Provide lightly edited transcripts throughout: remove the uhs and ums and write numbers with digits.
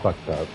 fucked up.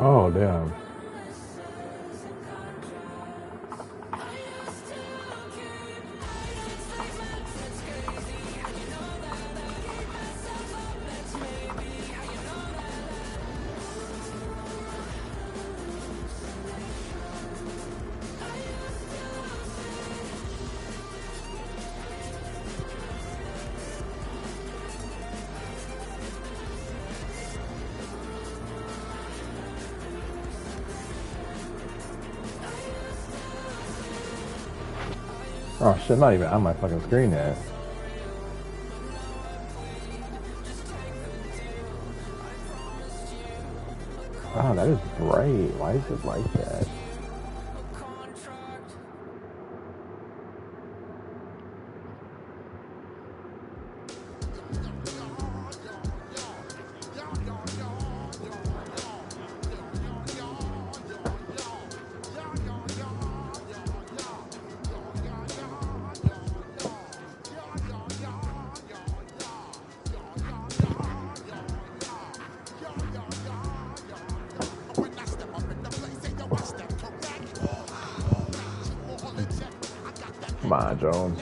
Oh, damn. Oh shit, not even on my fucking screen yet. Oh, that is bright. Why is it like that? Come on, Jones.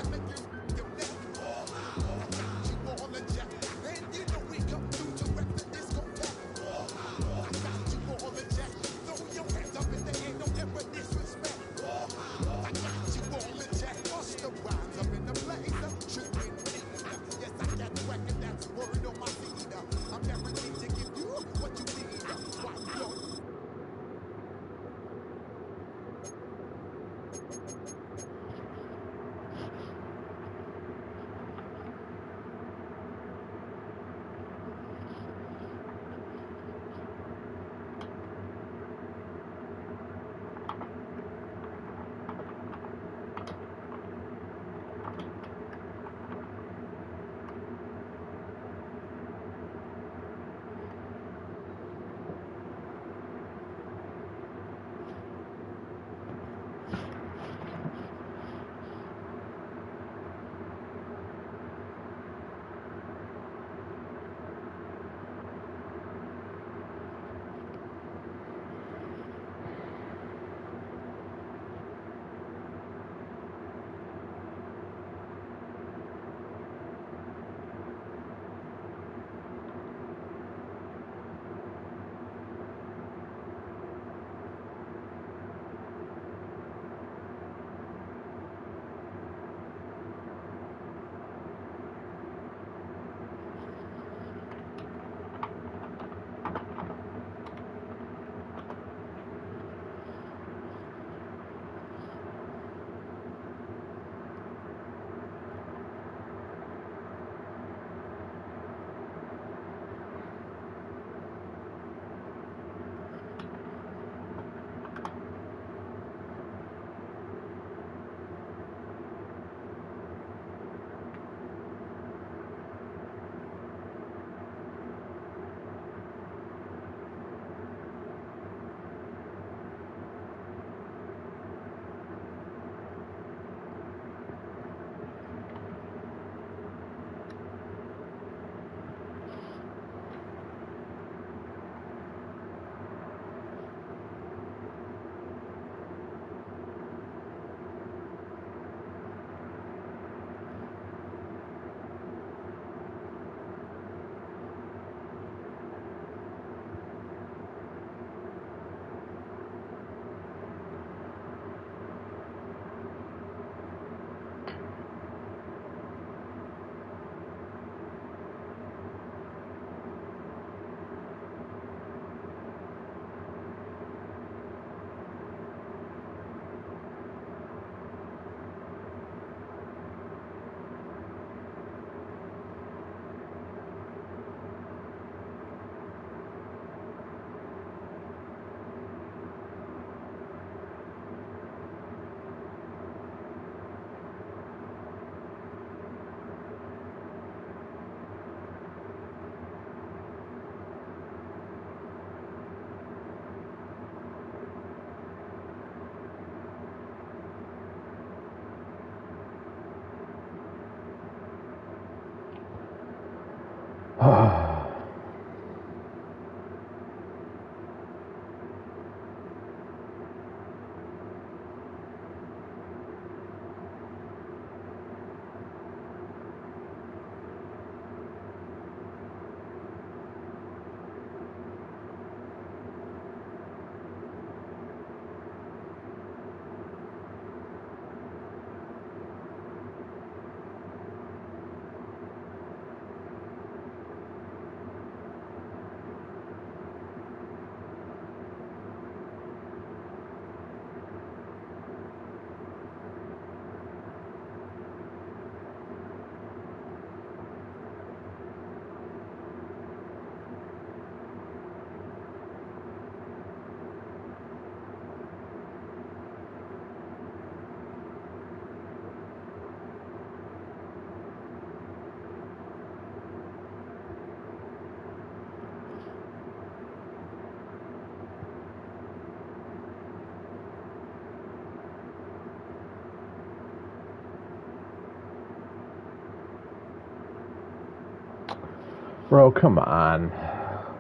Bro, come on.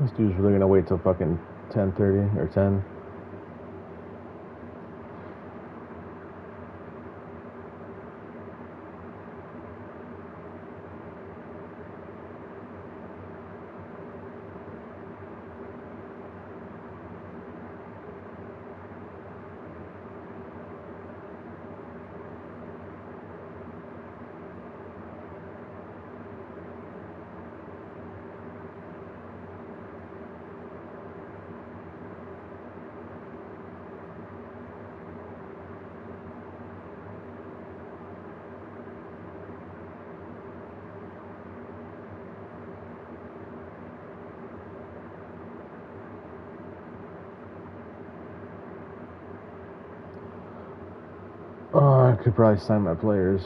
This dude's really gonna wait till fucking 10:30 or 10. Oh, I could probably sign my players.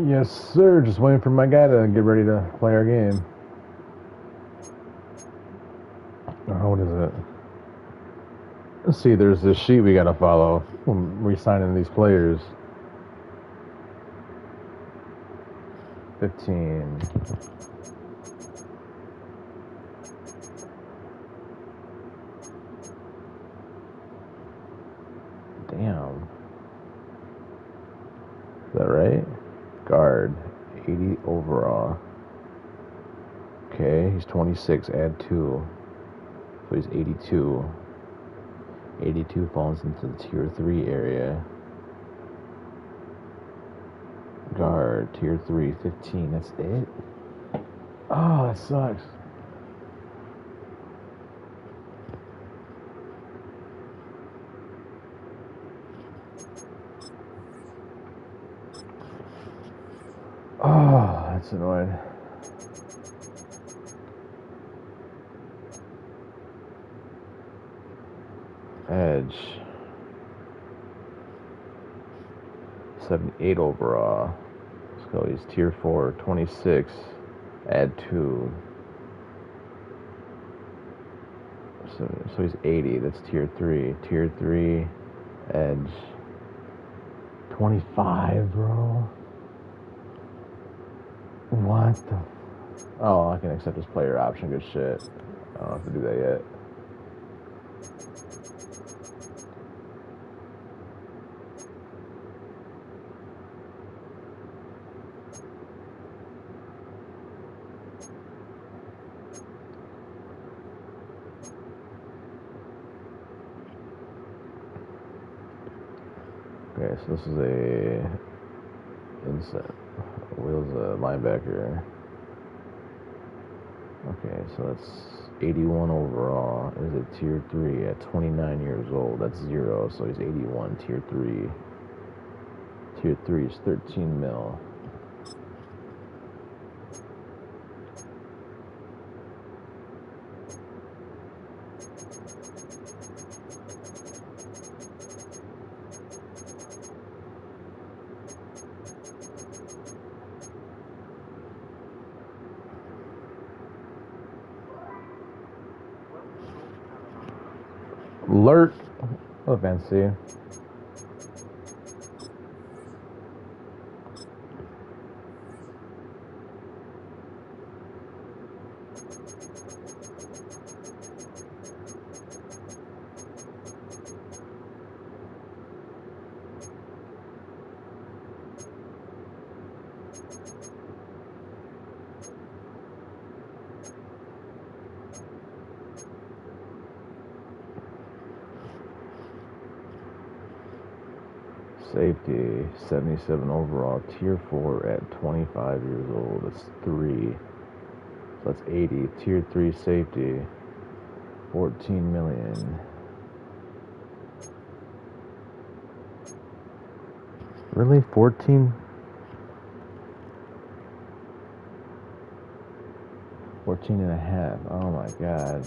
Yes, sir. Just waiting for my guy to get ready to play our game. Oh, what is it? Let's see. There's this sheet we gotta follow when we sign in these players. 15. Damn. Is that right? Guard. 80 overall. Okay, he's 26. Add 2. So he's 82. 82 falls into the tier 3 area. Guard, tier 3, 15. That's it? Oh, that sucks. Oh, that's annoying. Edge. 78 overall. So he's tier 4, 26. Add 2. So he's 80. That's tier 3. Tier 3. Edge. 25, bro. What the? Oh, I can accept this player option. Good shit. I don't have to do that yet. Okay, so this is a inside. Will's a linebacker. Okay, so that's 81 overall. Is it tier 3 at 29 years old? That's 0, so he's 81, tier 3. Tier 3 is 13 mil. Alert! Oh, fancy. Safety, 77 overall, tier 4 at 25 years old. That's 3. So that's 80. Tier 3 safety, 14 million. Really? 14? 14 and a half. Oh my god.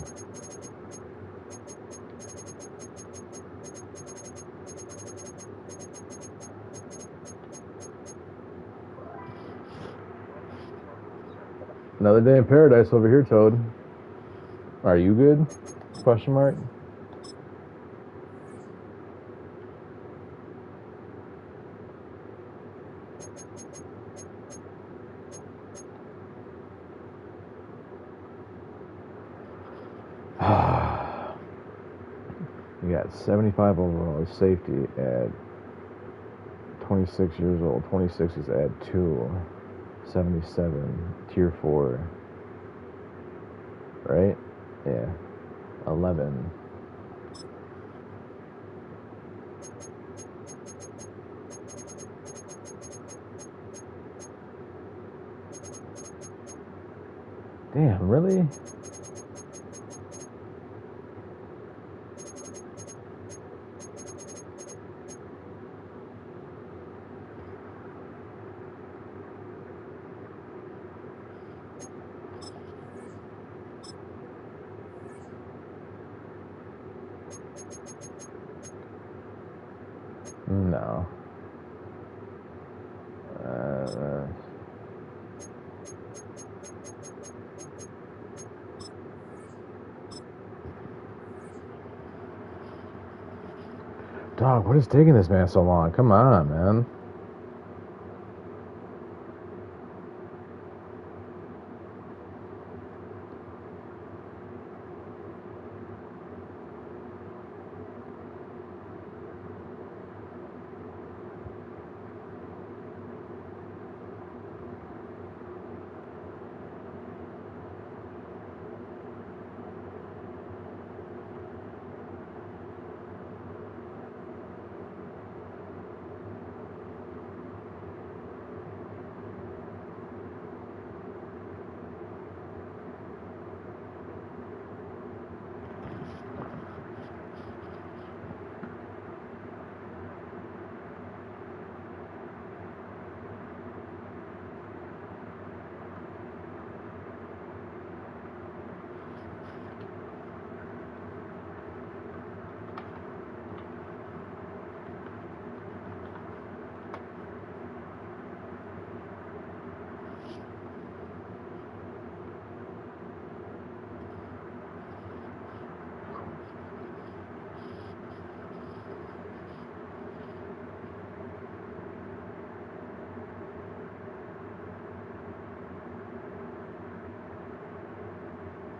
Another day in paradise over here, Toad. Are you good? Question mark. You got 75 overall safety at 26 years old. 26 is at 2. 77, tier 4. Right? Yeah. 11. Damn, really? No. Dog, what is taking this man so long? Come on, man.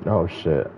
Oh, shit.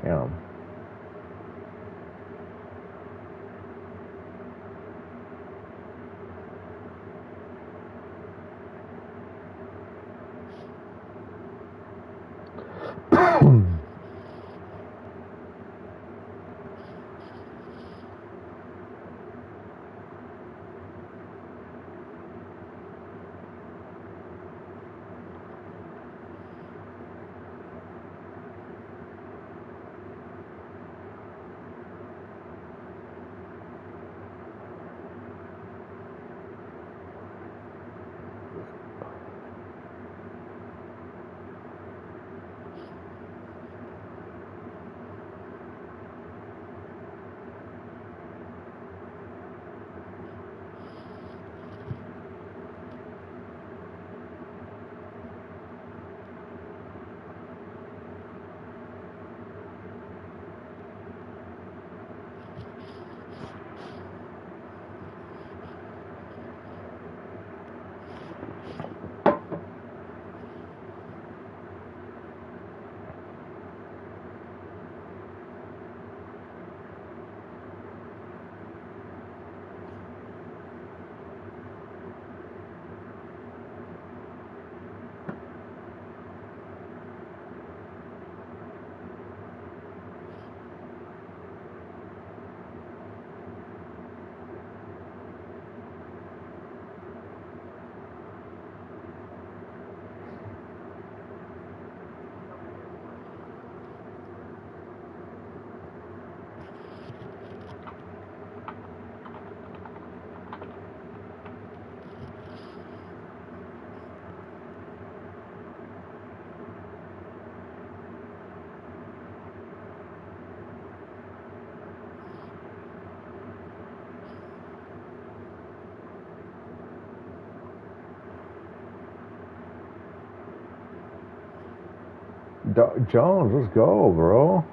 Yeah. Jones, let's go, bro.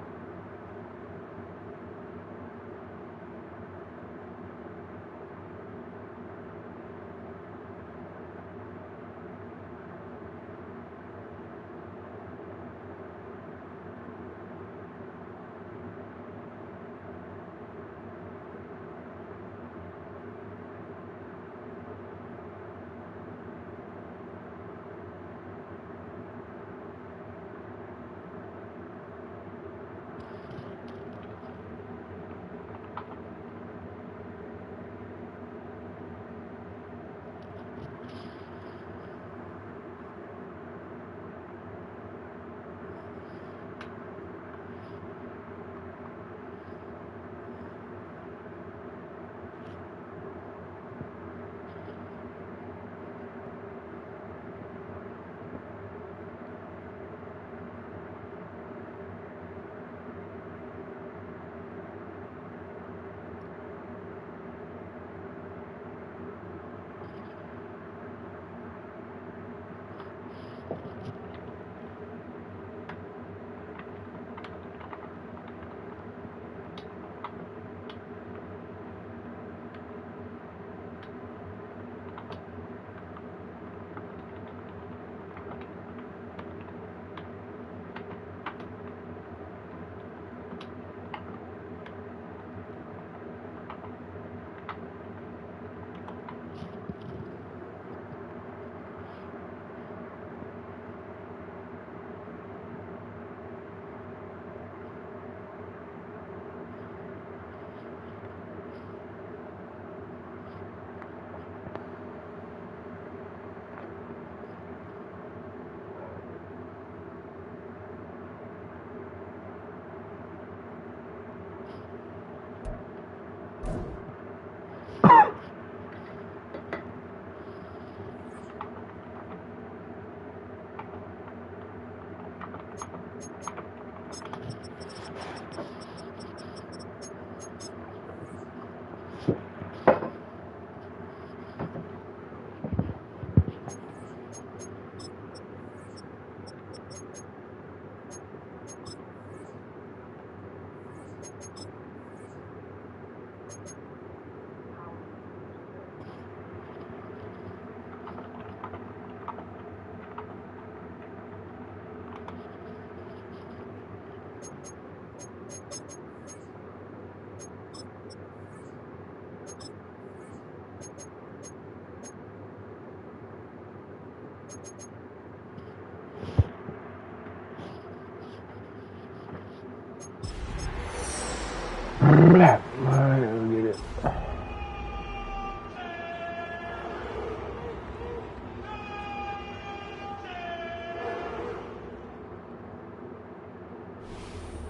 Alright, we'll get it.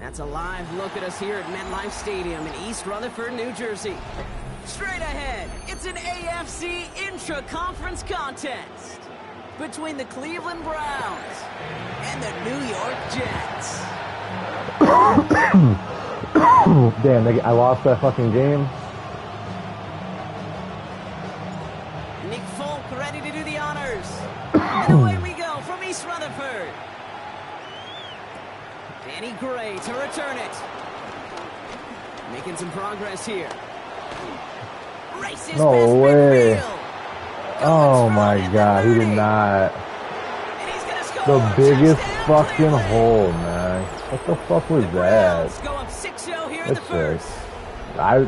That's a live look at us here at MetLife Stadium in East Rutherford, New Jersey. Straight ahead, it's an AFC intra-conference contest between the Cleveland Browns and the New York Jets. Damn, I lost that fucking game. Nick Folk ready to do the honors. And away we go from East Rutherford. Danny Gray to return it. Making some progress here. Races No way. midfield. Oh my god, he did not. And he's gonna score. The biggest Touchdown, fucking Cleveland. hole, man. What the fuck was The that? Browns go up 6-0 here in the That's first. sick. I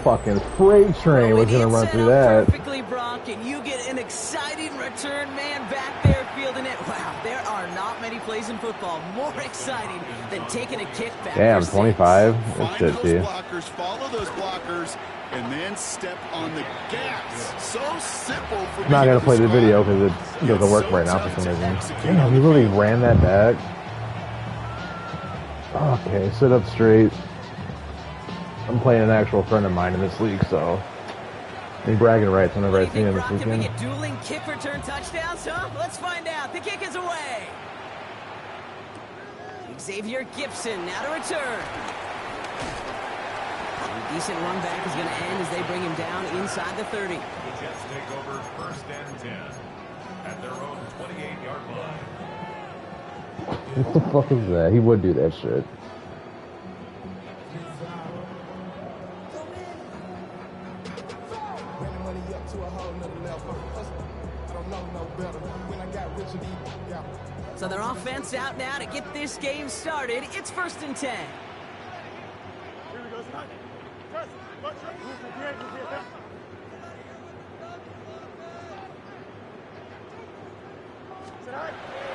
fucking freight train was gonna run through that. Perfectly, Brock, and you get an exciting return man back there fielding it. Wow, there are not many plays in football more exciting than taking a kick back. Damn, for 25. six. That's Find shit, those too. blockers, follow those blockers, and then step on the gas. So simple for I'm not gonna play the video because it doesn't work right now for some reason. Damn, he really ran that back. Okay, sit up straight. I'm playing an actual friend of mine in this league, so I'm bragging rights whenever I see him this Brock, can we weekend. get dueling kick return touchdowns, huh? Let's find out. The kick is away. Xavier Gibson now to return. A decent run back is going to end as they bring him down inside the 30. The Jets take over 1st and 10 at their own 28-yard line. What the fuck is that? He would do that shit. So their offense out now to get this game started. It's 1st and 10.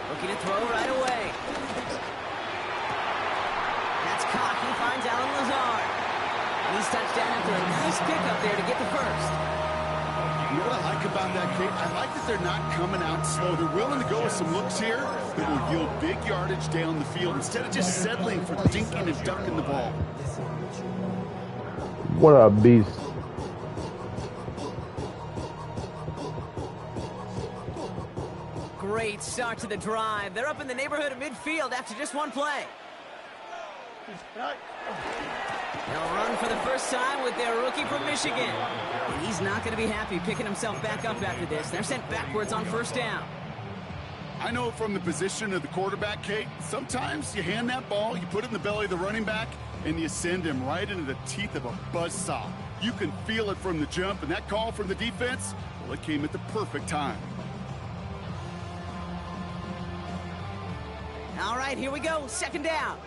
Looking to throw right away. That's caught. He finds Alan Lazard. And he's touched down after a nice pickup there to get the first. You know what I like about that, Kate? I like that they're not coming out slow. They're willing to go with some looks here that will yield big yardage down the field instead of just settling for dinking and ducking the ball. What a beast. Great start to the drive. They're up in the neighborhood of midfield after just one play. They'll run for the first time with their rookie from Michigan. And he's not going to be happy picking himself back up after this. They're sent backwards on 1st down. I know from the position of the quarterback, Kate, sometimes you hand that ball, you put it in the belly of the running back, and you send him right into the teeth of a buzzsaw. You can feel it from the jump, and that call from the defense, well, it came at the perfect time. All right, here we go. 2nd down.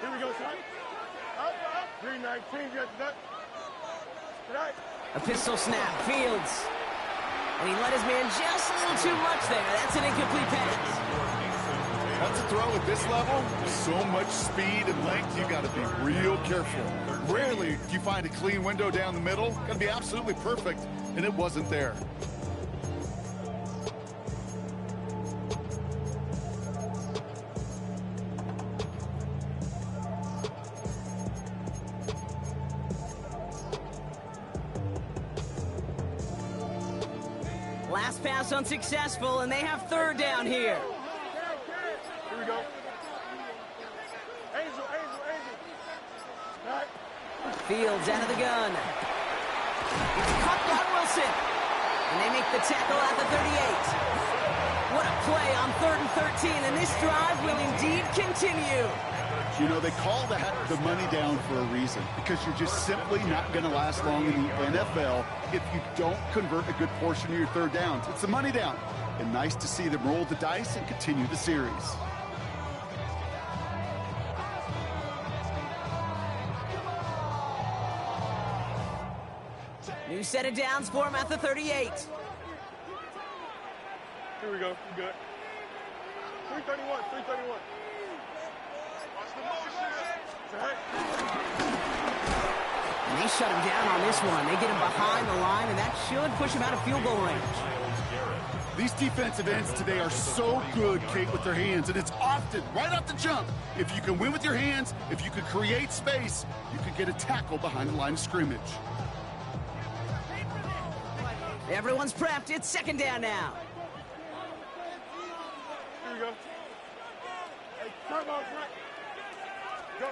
Here we go, son. Up. 319, get that. Right. A pistol snap. Fields. And he let his man just a little too much there. That's an incomplete pass. That's a throw at this level. So much speed and length, you got to be real careful. Rarely do you find a clean window down the middle. Got to be absolutely perfect, and it wasn't there. Last pass unsuccessful, and they have 3rd down here. Here we go. Angel. Right. Fields out of the gun. It's caught by Wilson. And they make the tackle at the 38. What a play on 3rd and 13, and this drive will indeed continue. You know, they call that the money down for a reason, because you're just simply not going to last long in the NFL if you don't convert a good portion of your 3rd downs. It's the money down. And nice to see them roll the dice and continue the series. New set of downs for him at the 38. Here we go. We good. 331. Watch the motion. And they shut him down on this one. They get him behind the line, and that should push him out of field goal range. These defensive ends today are so good, Kate, with their hands, and it's often right off the jump. If you can win with your hands, if you can create space, you can get a tackle behind the line of scrimmage. Everyone's prepped. It's second down now. Here we go. Hey, turbo, right. Go.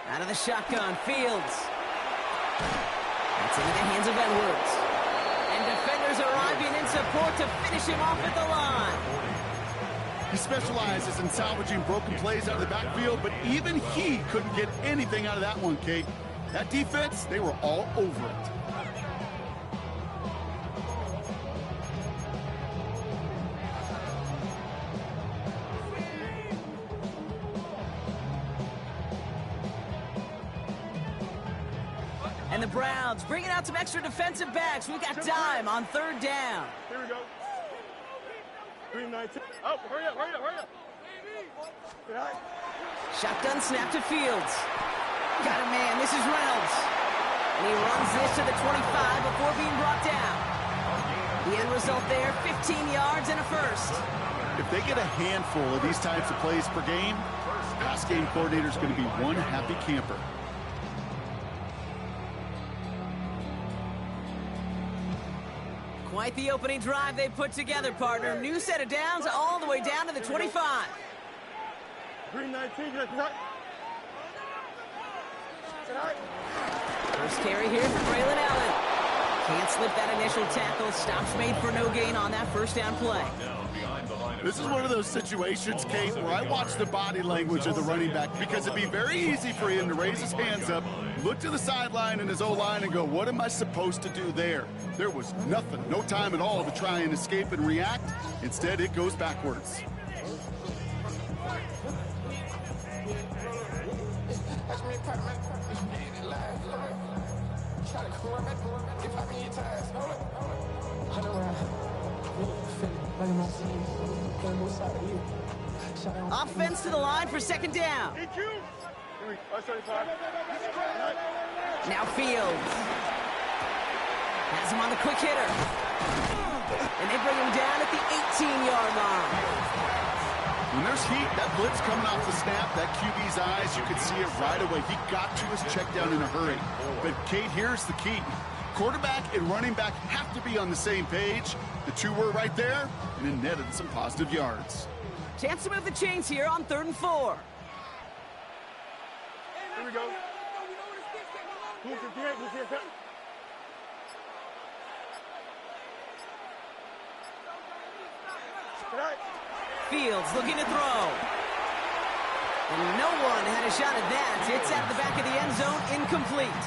Out of the shotgun, Fields. That's into the hands of Edwards. And defenders arriving in support to finish him off at the line. He specializes in salvaging broken plays out of the backfield, but even he couldn't get anything out of that one, Kate. That defense, they were all over it. And the Browns bringing out some extra defensive backs. We've got time on third down. Here we go. 3-19. Oh, hurry up, hurry up, hurry up. Good eye. Shotgun snap to Fields. Got a man. This is Reynolds. And he runs this to the 25 before being brought down. The end result there, 15 yards and a first. If they get a handful of these types of plays per game, pass game coordinator's going to be one happy camper. Quite the opening drive they put together, partner. New set of downs all the way down to the 25. 3-19, good eye. Good eye. First carry here for Braylon Allen. Can't slip that initial tackle. Stops made for no gain on that first down play. This is one of those situations, Kate, where I watch the body language of the running back because it'd be very easy for him to raise his hands up, look to the sideline and his O-line and go, what am I supposed to do there? There was nothing, no time at all to try and escape and react. Instead, it goes backwards. Offense to the line for second down. Now Fields. Has him on the quick hitter. And they bring him down at the 18-yard line. When there's heat, that blitz coming off the snap, that QB's eyes, you could see it right away. He got to his check down in a hurry. But, Kate, here's the key. Quarterback and running back have to be on the same page. The two were right there, and it netted some positive yards. Chance to move the chains here on 3rd and 4. Here we go. Who's the DA? Who's the Fields looking to throw. And no one had a shot at that. It's out of the back of the end zone, incomplete.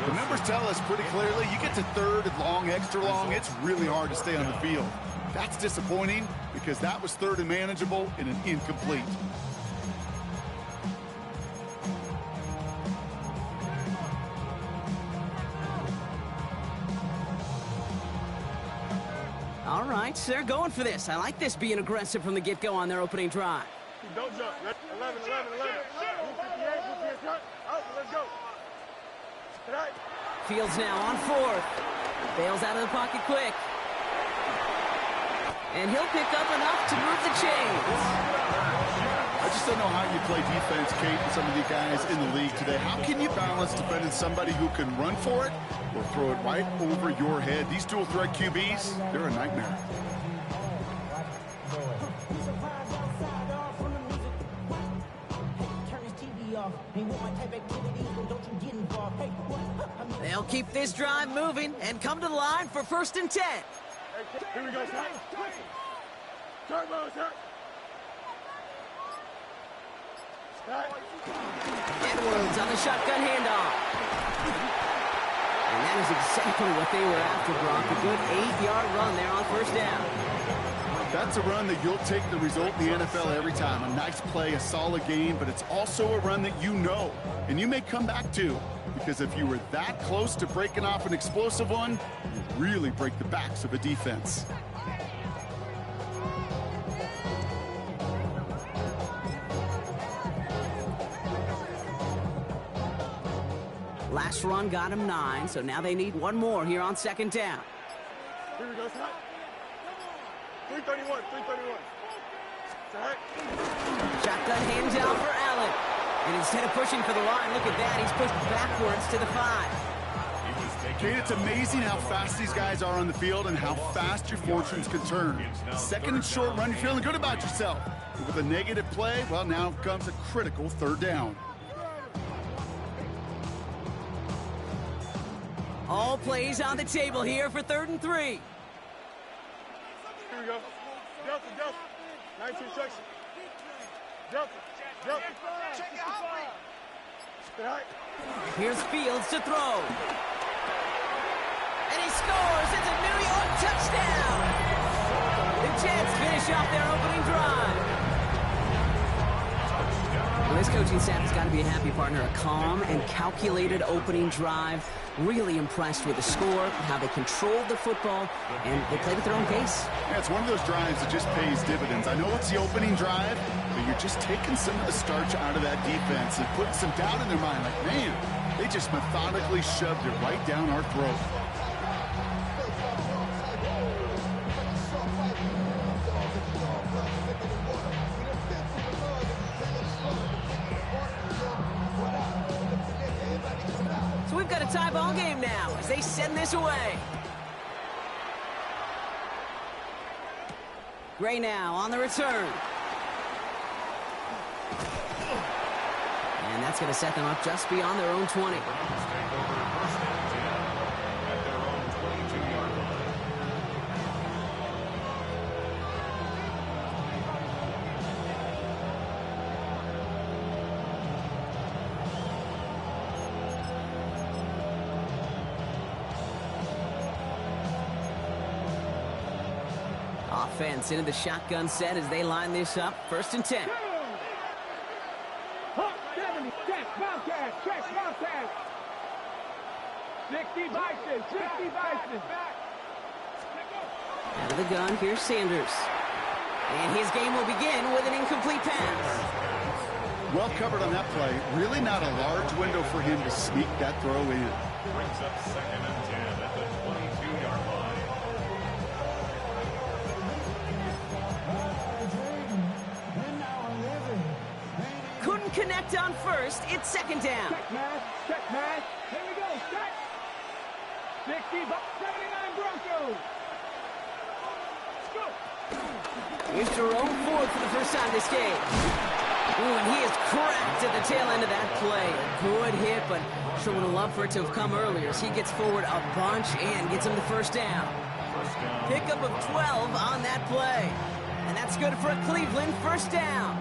The numbers tell us pretty clearly, you get to 3rd and long, extra long, it's really hard to stay on the field. That's disappointing because that was 3rd and manageable and an incomplete. All right, they're going for this. I like this being aggressive from the get-go on their opening drive. Don't jump. 11. Out, let's go. Fields now on 4th. Bails out of the pocket quick. And he'll pick up enough to move the chains. I just don't know how you play defense, Kate, with some of the guys in the league today. How can you balance defending somebody who can run for it or throw it right over your head? These dual threat QBs, they're a nightmare. They'll keep this drive moving and come to the line for 1st and 10. Here we go, sir. Turbo, sir. Edwards on the shotgun handoff. And that is exactly what they were after, Brock. A good 8-yard run there on 1st down. That's a run that you'll take the result in the NFL every time. A nice play, a solid game, but it's also a run that you know, and you may come back to, because if you were that close to breaking off an explosive one, you really break the backs of a defense. Last run got him 9, so now they need one more here on second down. Here we go, Scott. 331, 331. Scott. Shotgun handout for Allen. And instead of pushing for the line, look at that, he's pushed backwards to the 5. Kate, it's amazing how fast these guys are on the field and how fast your fortunes can turn. Second and short run, you're feeling good about yourself. But with a negative play, well, now comes a critical third down. All plays on the table here for 3rd and 3. Here we go. Delta, Delta. 19 section. Delta, Delta. Check it out. Here's Fields to throw. And he scores. It's a New York touchdown. The Jets finish off their opening drive. Well, this coaching staff has got to be a happy partner. A calm and calculated opening drive. Really impressed with the score, how they controlled the football, and they played at their own pace. Yeah, it's one of those drives that just pays dividends. I know it's the opening drive, but you're just taking some of the starch out of that defense and putting some doubt in their mind. Like, man, they just methodically shoved it right down our throat. So we've got a tie ball game now as they send this away. Gray now on the return. And that's going to set them up just beyond their own 20. Offense into the shotgun set as they line this up. 1st and 10. Hawk 70, check, Bobcat, check, Bobcat. 60 Bison, 60 Bison. Out of the gun, here's Sanders. And his game will begin with an incomplete pass. Well covered on that play. Really not a large window for him to sneak that throw in. Brings up 2nd and 10 at the 22-yard line. Couldn't connect on 1st. It's 2nd down. Check, man, check, man. Here we go, check. 60, 79 Broncos. Let's go. Here's Jerome Ford for the first time this game. Ooh, and he is cracked at the tail end of that play. A good hit, but sure would have loved for it to have come earlier as he gets forward a bunch and gets him the first down. Pickup of 12 on that play. And that's good for a Cleveland first down.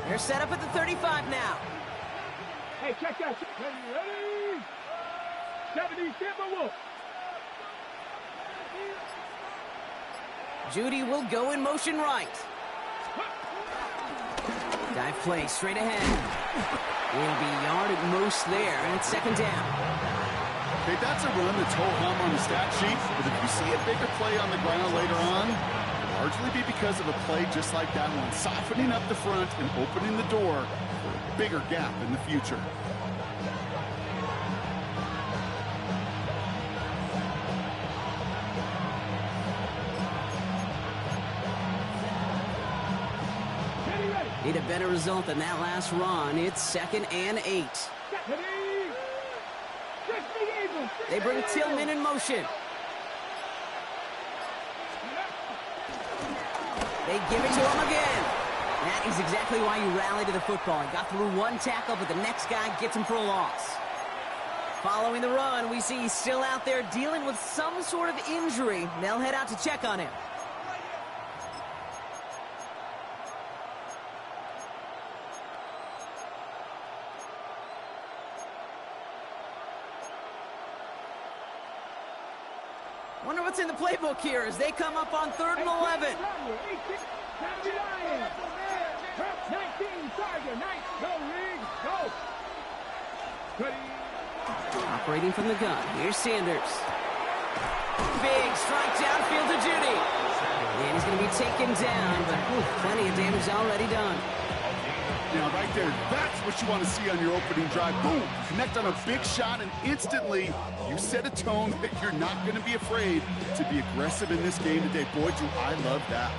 They're set up at the 35 now. Hey, check that. Ready? 70 Timberwolves. Judy will go in motion right. Dive play straight ahead. Will be yard at most there, and it's 2nd down. Okay, that's a run that's ho-hum on the stat sheet, but if you see a bigger play on the ground later on, it'll largely be because of a play just like that one, softening up the front and opening the door for a bigger gap in the future. Need a better result than that last run. It's 2nd and 8. They bring Tillman in motion. They give it to him again. That is exactly why you rally to the football. He got through one tackle, but the next guy gets him for a loss. Following the run, we see he's still out there dealing with some sort of injury. They'll head out to check on him. Wonder what's in the playbook here as they come up on 3rd and 11. 19, Tiger, nice, go, Reed, go. Operating from the gun, here's Sanders. Big strike downfield to Judy. And he's going to be taken down, but plenty of damage already done. Now, right there, that's what you want to see on your opening drive. Boom! Connect on a big shot, and instantly you set a tone that you're not going to be afraid to be aggressive in this game today. Boy, do I love that.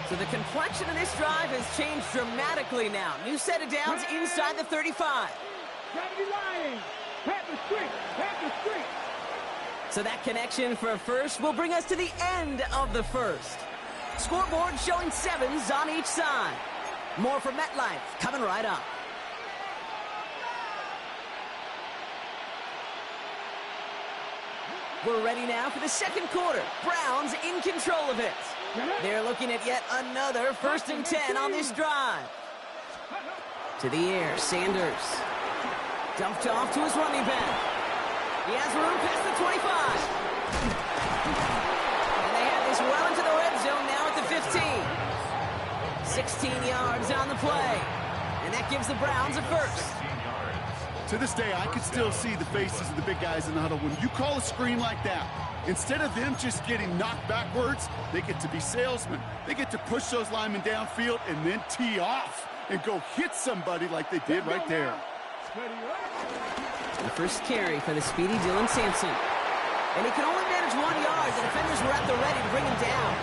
So the complexion of this drive has changed dramatically now. New set of downs inside the 35. Gravity line. Panther street. Panther street. So that connection for a first will bring us to the end of the first. Scoreboard showing 7s on each side. More from MetLife coming right up. We're ready now for the second quarter. Browns in control of it. They're looking at yet another 1st and 10 on this drive. To the air, Sanders. Dumped off to his running back. He has room past the 25. And they have this well into the red zone now at the 15. 16 yards on the play. And that gives the Browns a first. To this day, I can still see the faces of the big guys in the huddle. When you call a screen like that, instead of them just getting knocked backwards, they get to be salesmen. They get to push those linemen downfield and then tee off and go hit somebody like they did right there. The first carry for the speedy Dylan Sampson. And he can only manage 1 yard. The defenders were at the ready to bring him down.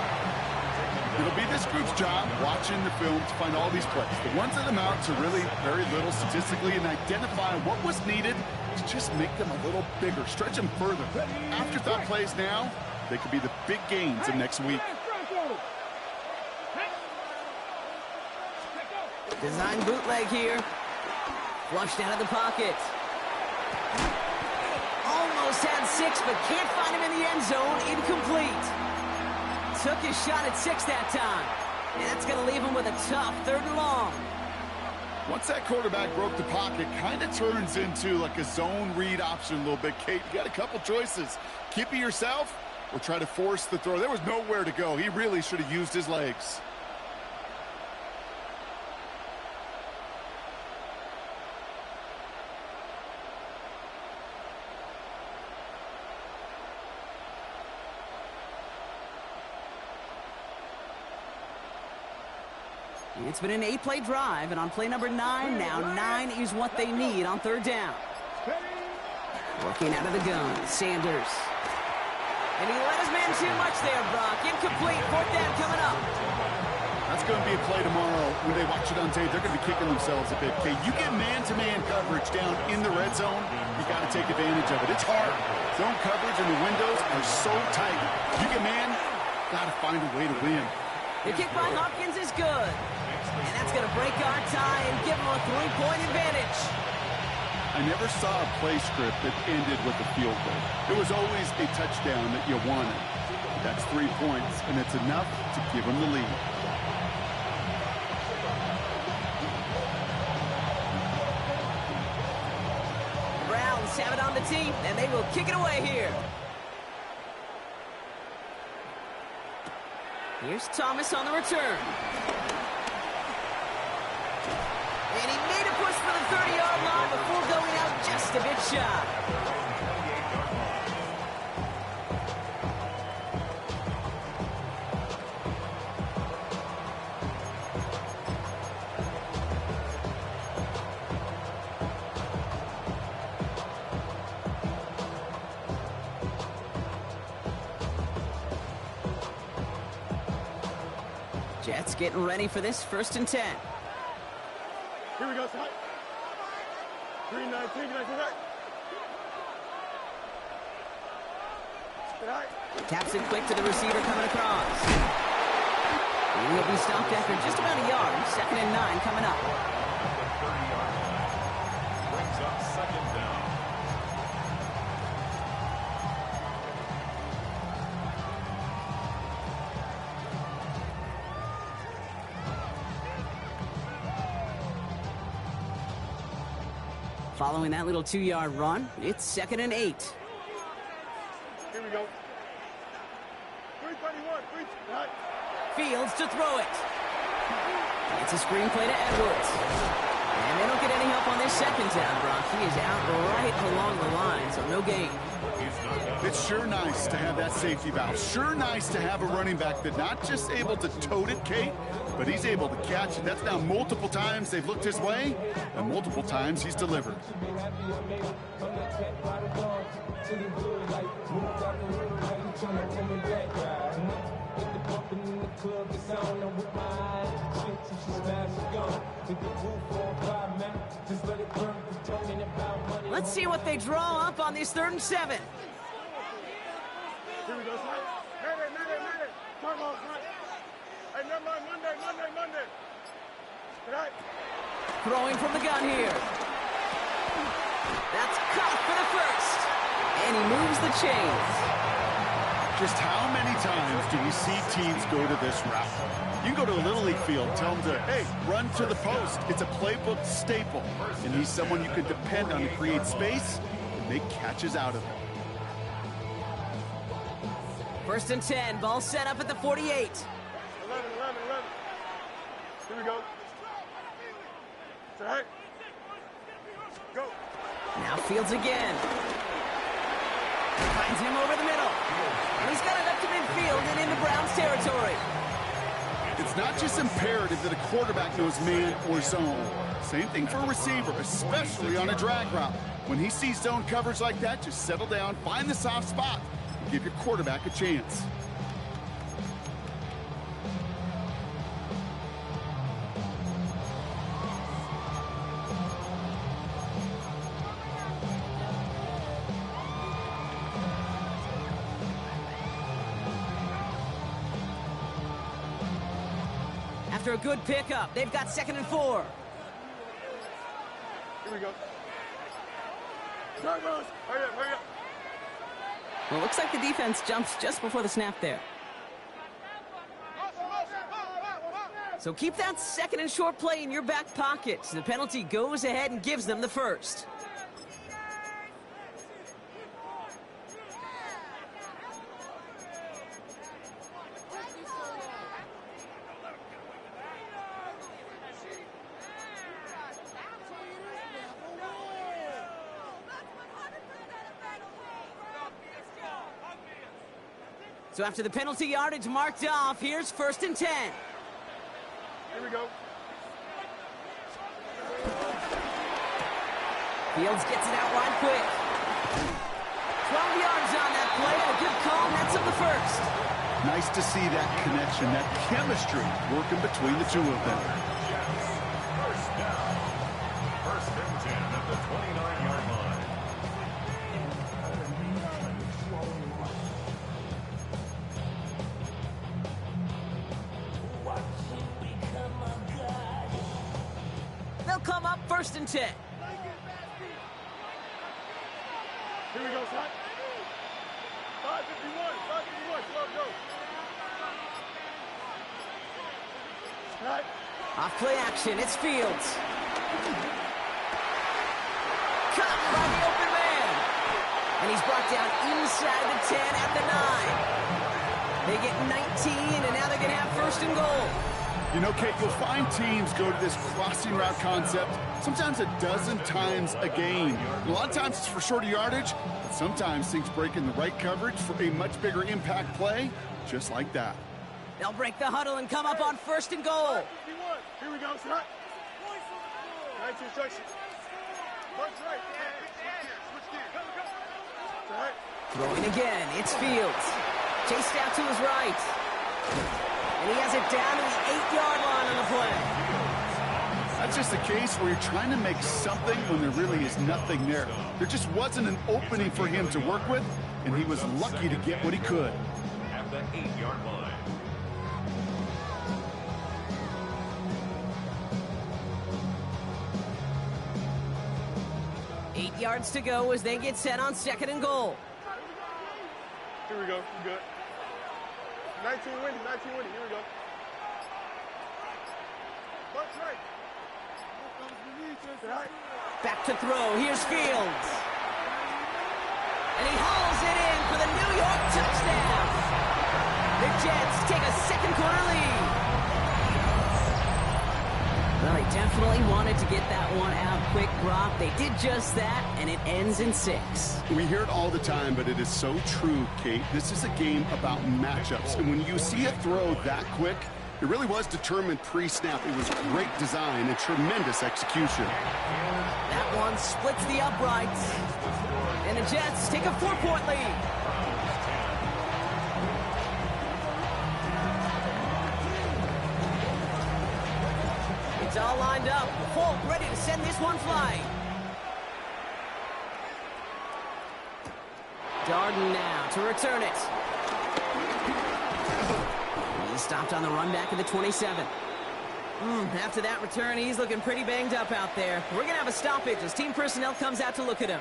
It'll be this group's job watching the film to find all these plays. The ones that amount to really very little statistically and identify what was needed to just make them a little bigger, stretch them further. Afterthought plays now, they could be the big gains of next week. Design bootleg here. Flushed out of the pocket. Almost had 6, but can't find him in the end zone. Incomplete. Took his shot at 6 that time. And that's going to leave him with a tough 3rd and long. Once that quarterback broke the pocket, kind of turns into like a zone read option a little bit, Kate. You got a couple choices. Keep it yourself or try to force the throw. There was nowhere to go. He really should have used his legs. It's been an 8-play drive, and on play number 9 now, 9 is what they need on 3rd down. Working out of the gun, Sanders. And he let his man too much there, Brock. Incomplete, 4th down coming up. That's going to be a play tomorrow. When they watch it on tape, they're going to be kicking themselves a bit. Okay, you get man-to-man coverage down in the red zone, you got to take advantage of it. It's hard. Zone coverage and the windows are so tight. You get man, got to find a way to win. The kick by Hopkins is good. And that's going to break our tie and give them a 3-point advantage. I never saw a play script that ended with a field goal. It was always a touchdown that you wanted. That's 3 points, and it's enough to give them the lead. The Browns have it on the team, and they will kick it away here. Here's Thomas on the return. And he made a push for the 30-yard line before going out just a bit shy. Jets getting ready for this 1st and 10. Here we go, side. 3-19, right. Taps it quick to the receiver coming across. And he'll be stopped after just about a yard. 2nd and 9 coming up. The 30-yard line brings up 2nd down. Following that little 2-yard run, it's 2nd and 8. Here we go. 331, Fields to throw it. It's a screen play to Edwards. And they don't get any help on this second down, Brock. He is out right along the line, so no gain. It's sure nice to have that safety valve. Sure nice to have a running back that's not just able to tote it, Kate, but he's able to catch it. That's now multiple times they've looked his way, and multiple times he's delivered. Let's see what they draw up on this 3rd and 7. Here we go, son. Monday. Come on, son. Hey, never mind, Monday. Tonight. Throwing from the gun here. That's caught for the first. And he moves the chains. Just how many times do we see teams go to this route? You can go to a Little League field, tell them to, hey, run to the post. It's a playbook staple. And he's someone you can depend on to create space and make catches out of it. 1st and 10, ball set up at the 48. 11. Here we go. Tonight. Go. Now Fields again. Finds him over the middle. And he's got it up to midfield and into Browns territory. It's not just imperative that a quarterback knows man or zone. Same thing for a receiver, especially on a drag route. When he sees zone coverage like that, just settle down, find the soft spot, and give your quarterback a chance. After a good pickup, they've got 2nd and 4. Here we go. Hurry up. Well, it looks like the defense jumps just before the snap there. So keep that 2nd and short play in your back pocket. The penalty goes ahead and gives them the first. So after the penalty yardage marked off, here's 1st and 10. Here we go. Fields gets it out wide quick. 12 yards on that play. A good call, nets up the first. Nice to see that connection, that chemistry working between the two of them. First down. 1st and 10 at the 29-yard line. They'll come up 1st and 10. Here we go, son. 551. Slow go. Right. Off play action, it's Fields. Caught by the open man. And he's brought down inside the 10 at the 9. They get 19, and now they're going to have 1st and goal. You know, Kate, you'll find teams go to this crossing route concept sometimes a dozen times a game. A lot of times it's for shorter yardage, but sometimes things break in the right coverage for a much bigger impact play, just like that. They'll break the huddle and come up on 1st and goal. 51. Here we go, son. 19 instructions. March right. Switch gears. Right. Throwing again, it's Fields. Chased out to his right. And he has it down to the 8-yard line on the play. That's just a case where you're trying to make something when there really is nothing there. There just wasn't an opening for him to work with, and he was lucky to get what he could. At the 8-yard line. Eight yards to go as they get set on 2nd and goal. Here we go. We're good. 19 winning. Here we go. March right. Right. Back to throw. Here's Fields. And he hauls it in for the New York touchdown. The Jets take a 2nd quarter lead. Well, they definitely wanted to get that one out quick, Brock. They did just that, and it ends in 6. We hear it all the time, but it is so true, Kate. This is a game about matchups. And when you see a throw that quick, it really was determined pre-snap. It was great design and tremendous execution. That one splits the uprights. And the Jets take a 4-point lead. It's all lined up. Folk ready to send this one flying. Darden now to return it. He's stopped on the run back of the 27. After that return, he's looking pretty banged up out there. We're going to have a stoppage as team personnel comes out to look at him.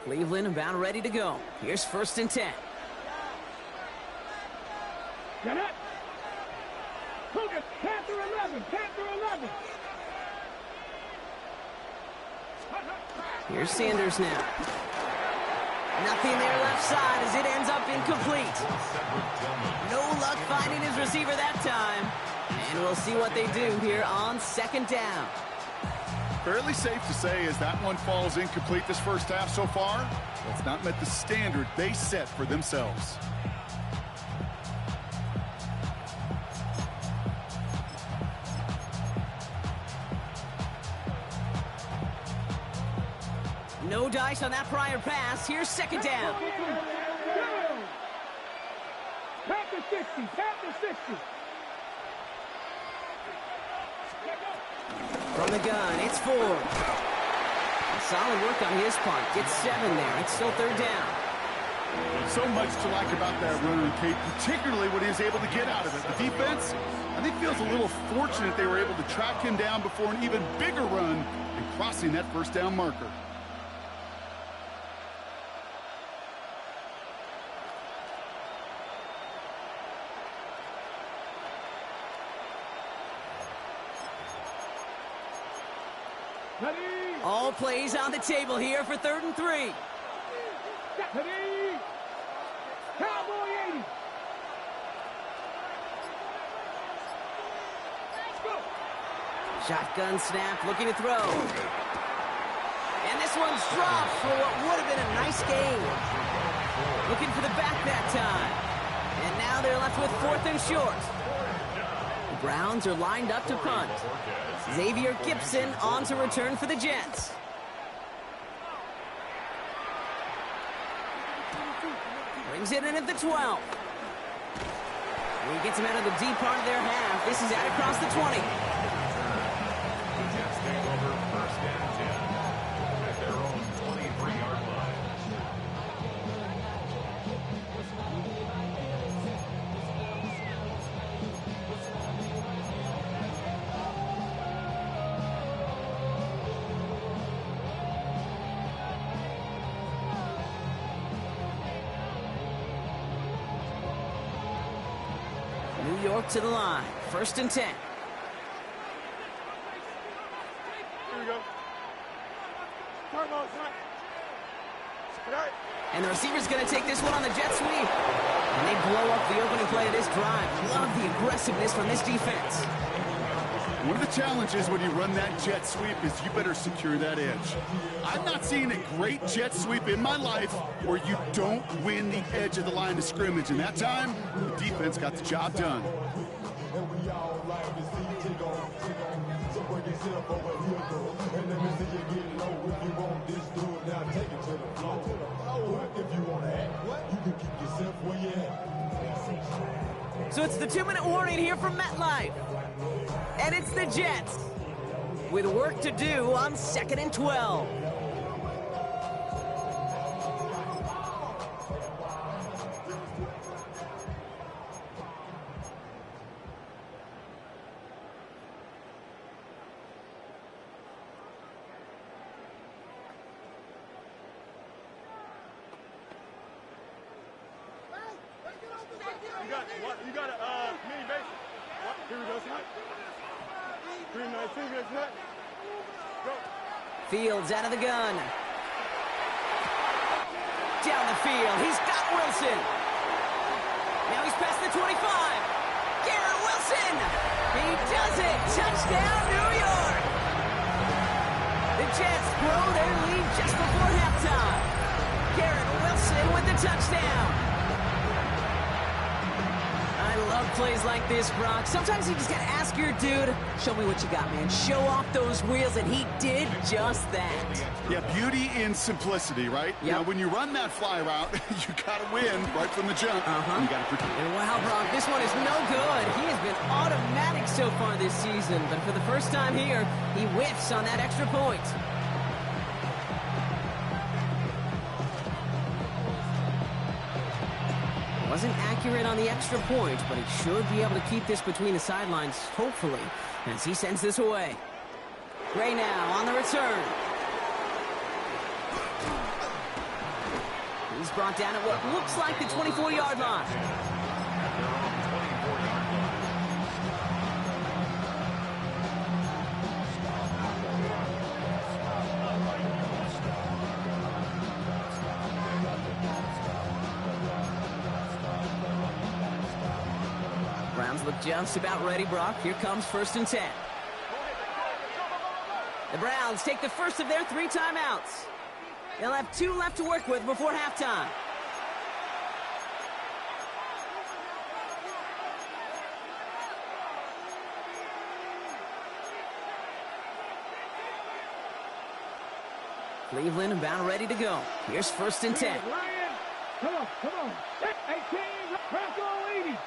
Cleveland about ready to go. Here's 1st and 10. Get it. Hogan, Panther 11. Panther 11. Here's Sanders now. Nothing there left side as it ends up incomplete. No luck finding his receiver that time. And we'll see what they do here on 2nd down. Fairly safe to say as that one falls incomplete this first half so far, it's not met the standard they set for themselves. No dice on that prior pass. Here's 2nd down. Panther 60. Panther 60. From the gun, it's Ford. Solid work on his part. Gets 7 there. It's still 3rd down. So much to like about that run, Kate, particularly what he was able to get out of it. The defense, I think, feels a little fortunate they were able to track him down before an even bigger run and crossing that 1st down marker. Ready. All plays on the table here for 3rd and 3. Ready. Cowboy 80. Go. Shotgun snap, looking to throw. And this one's dropped for what would have been a nice game. Looking for the back that time. And now they're left with 4th and short. The Browns are lined up to punt. Xavier Gibson on to return for the Jets. Brings it in at the 12. He gets him out of the deep part of their half. This is out across the 20. The Jets take over 1st and 10 at their own 23-yard line. New York to the line. 1st and 10. Here we go. Turn on, son. Right. And the receiver's going to take this one on the jet sweep. And they blow up the opening play of this drive. Love the aggressiveness from this defense. One of the challenges when you run that jet sweep is you better secure that edge. I've not seen a great jet sweep in my life where you don't win the edge of the line of scrimmage. And that time, the defense got the job done. So it's the 2-minute warning here from MetLife. And it's the Jets with work to do on 2nd and 12. You got a mini base. What? Here we go, son. 319 gets net. Go. Fields out of the gun. Down the field. He's got Wilson. Now he's past the 25. Garrett Wilson. He does it. Touchdown, New York. The Jets grow their lead just before halftime. Garrett Wilson with the touchdown. I love plays like this, Brock. Sometimes you just gotta ask your dude, show me what you got, man. Show off those wheels, and he did just that. Yeah, beauty in simplicity, right? Yep. Now, when you run that fly route, you gotta win right from the jump. And you gotta protect. And wow, Brock, this one is no good. He has been automatic so far this season, but for the first time here, he whiffs on that extra point. Wasn't accurate on the extra point, but he should be able to keep this between the sidelines, hopefully, as he sends this away. Gray now on the return. He's brought down at what looks like the 24-yard line. Browns look just about ready, Brock. Here comes 1st and 10. The Browns take the first of their 3 timeouts. They'll have 2 left to work with before halftime. Cleveland about ready to go. Here's 1st and 10. Ryan, come on. 18, Bronco leading.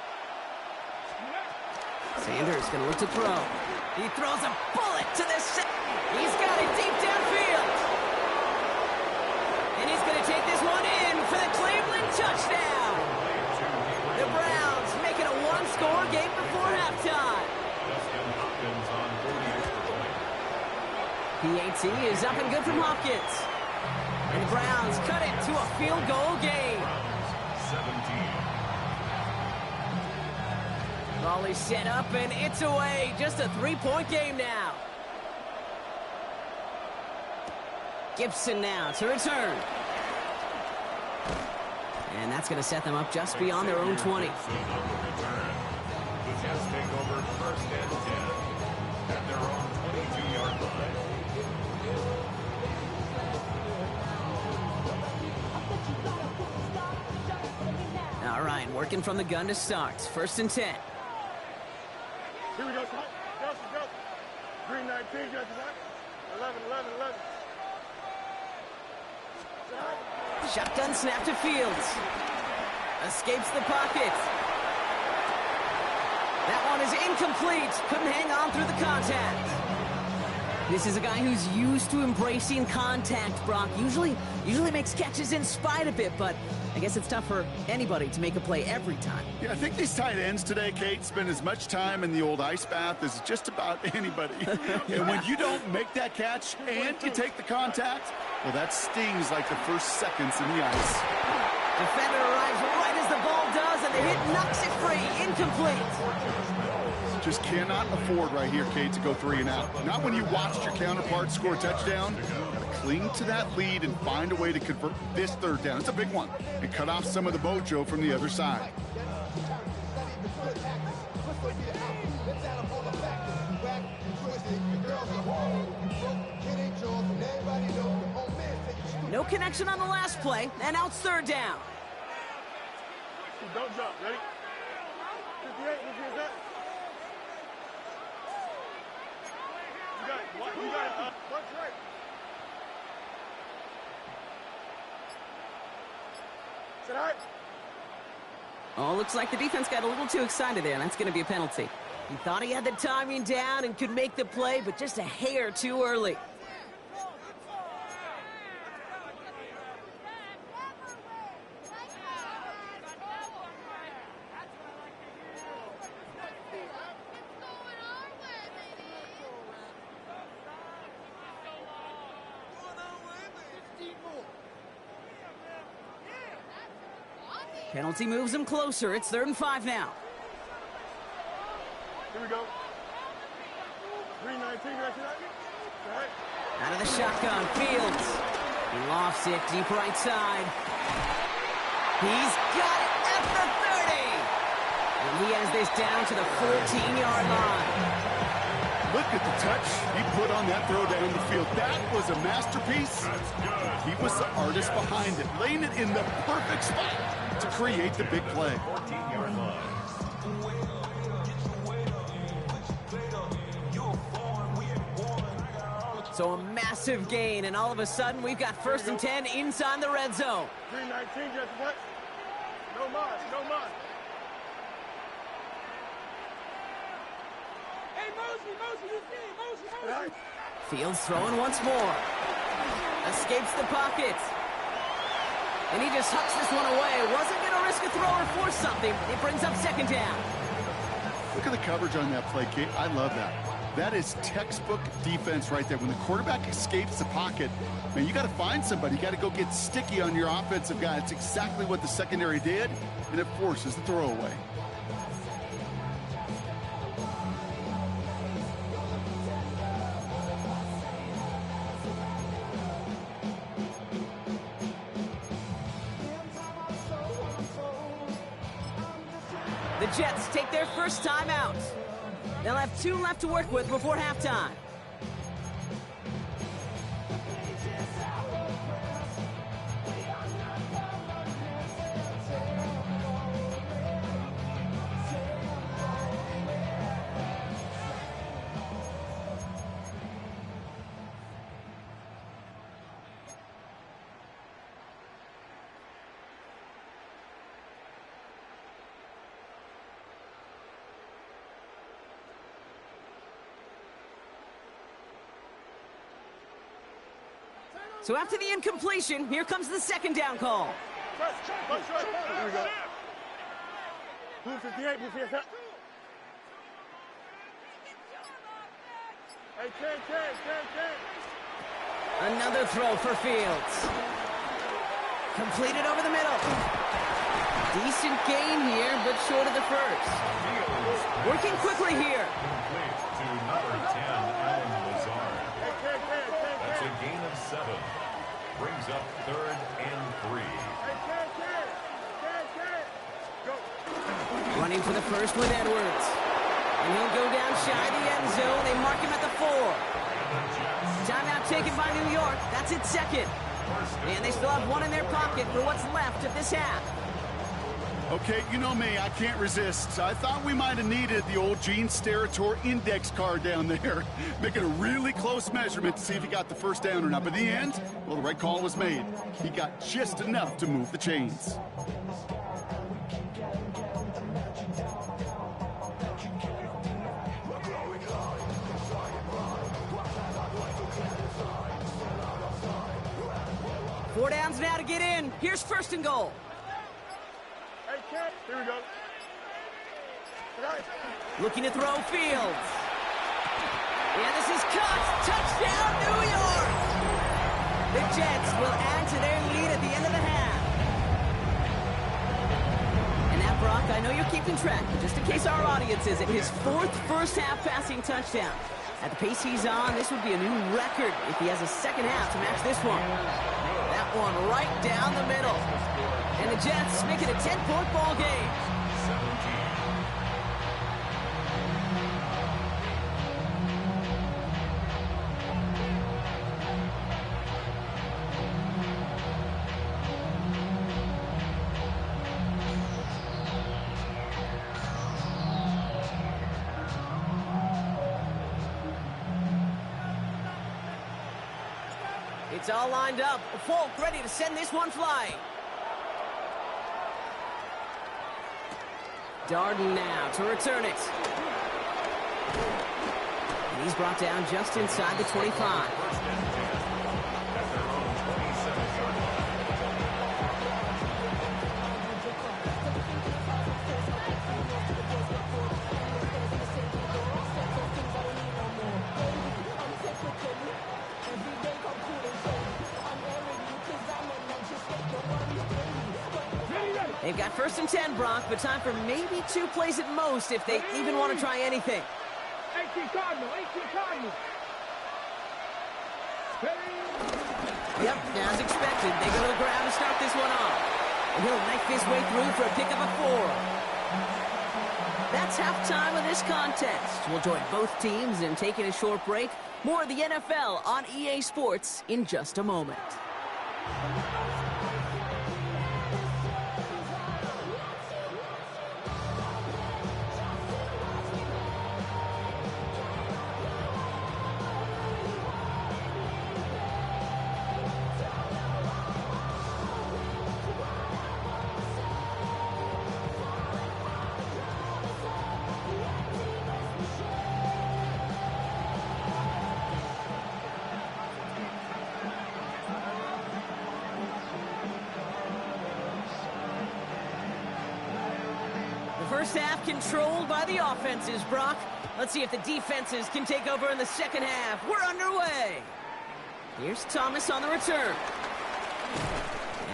Sanders going to look to throw. He throws a bullet to the set. He's got it deep downfield. And he's going to take this one in for the Cleveland touchdown. The Browns make it a 1-score game before halftime. PAT is up and good from Hopkins. And the Browns cut it to a field goal game. 17. Raleigh set up, and it's away. Just a 3-point game now. Gibson now to return. And that's going to set them up just beyond their own 20. The Jets take over 1st and 10 at their own 22-yard line. All right, working from the gun to start. 1st and 10. Here we go, son. Justin. 319 gets net. 11. Shotgun snap to Fields. Escapes the pocket. That one is incomplete. Couldn't hang on through the contact. This is a guy who's used to embracing contact, Brock. Usually makes catches in spite of it, but I guess it's tough for anybody to make a play every time. Yeah, I think these tight ends today, Kate, spend as much time in the old ice bath as just about anybody. And when you don't make that catch and you take the contact, well, that stings like the first seconds in the ice. Defender arrives right as the ball does, and the hit knocks it free. Incomplete. Just cannot afford right here, Kate, to go 3 and out. Not when you watched your counterpart score a touchdown. Cling to that lead and find a way to convert this 3rd down. It's a big one. And cut off some of the mojo from the other side. No connection on the last play, and now it's third down. Don't jump. Ready? 58, you see that? You got it. What? You got it. What's right? Sit high. Oh, looks like the defense got a little too excited there, and that's going to be a penalty. He thought he had the timing down and could make the play, but just a hair too early. Penalty moves him closer. It's 3rd and 5 now. Here we go. 319, you got that? All right. Out of the shotgun, Fields. He lofts it deep right side. He's got it at the 30. And he has this down to the 14-yard line. Look at the touch he put on that throw down the field. That was a masterpiece. That's good. He was the artist behind it, laying it in the perfect spot to create the big play. 14-yard line. So a massive gain, and all of a sudden we've got 1st and 10 inside the red zone. 319, just what? No mind, no mind. Hey, Mosey, you see him, Mosey. Fields throwing once more. Escapes the pocket. And he just hucks this one away. Wasn't going to risk a throw or force something. It brings up 2nd down. Look at the coverage on that play, Kate. I love that. That is textbook defense right there. When the quarterback escapes the pocket, man, you got to find somebody. You got to go get sticky on your offensive guy. It's exactly what the secondary did, and it forces the throwaway. The Jets take their first time out. They'll have 2 left to work with before halftime. So after the incompletion, here comes the 2nd down call. Here we go. Blue 58, blue 58. Hey, 10. Another throw for Fields. Completed over the middle. Decent gain here, but short of the first. Working quickly here. Complete to number 10, Alan Lazard. That's a gain of 7. Brings up 3rd and 3. Running for the first with Edwards. And he'll go down shy of the end zone. They mark him at the 4. Timeout taken by New York. That's its 2nd. And they still have 1 in their pocket for what's left of this half. Okay, you know me, I can't resist. I thought we might have needed the old Gene Steratore index card down there, making a really close measurement to see if he got the first down or not. But in the end, well, the right call was made. He got just enough to move the chains. Four downs now to get in. Here's 1st and goal. Here we go. Looking to throw Fields. And this is caught. Touchdown, New York! The Jets will add to their lead at the end of the half. And now, Brock, I know you're keeping track, but just in case our audience isn't, his 4th first-half passing touchdown. At the pace he's on, this would be a new record if he has a 2nd half to match this one. That one right down the middle. And the Jets make it a 10-point ball game. 17. It's all lined up. Folk ready to send this one flying. Darden now to return it. And he's brought down just inside the 25. They've got 1st and 10, Brock, but time for maybe 2 plays at most if they even want to try anything. 18 Cardinal, 18 Cardinal. Yep, as expected, they go to the ground to start this one off. And he'll knife his way through for a pickup of 4. That's halftime of this contest. We'll join both teams in taking a short break. More of the NFL on EA Sports in just a moment. First half controlled by the offenses, Brock. Let's see if the defenses can take over in the second half. We're underway. Here's Thomas on the return.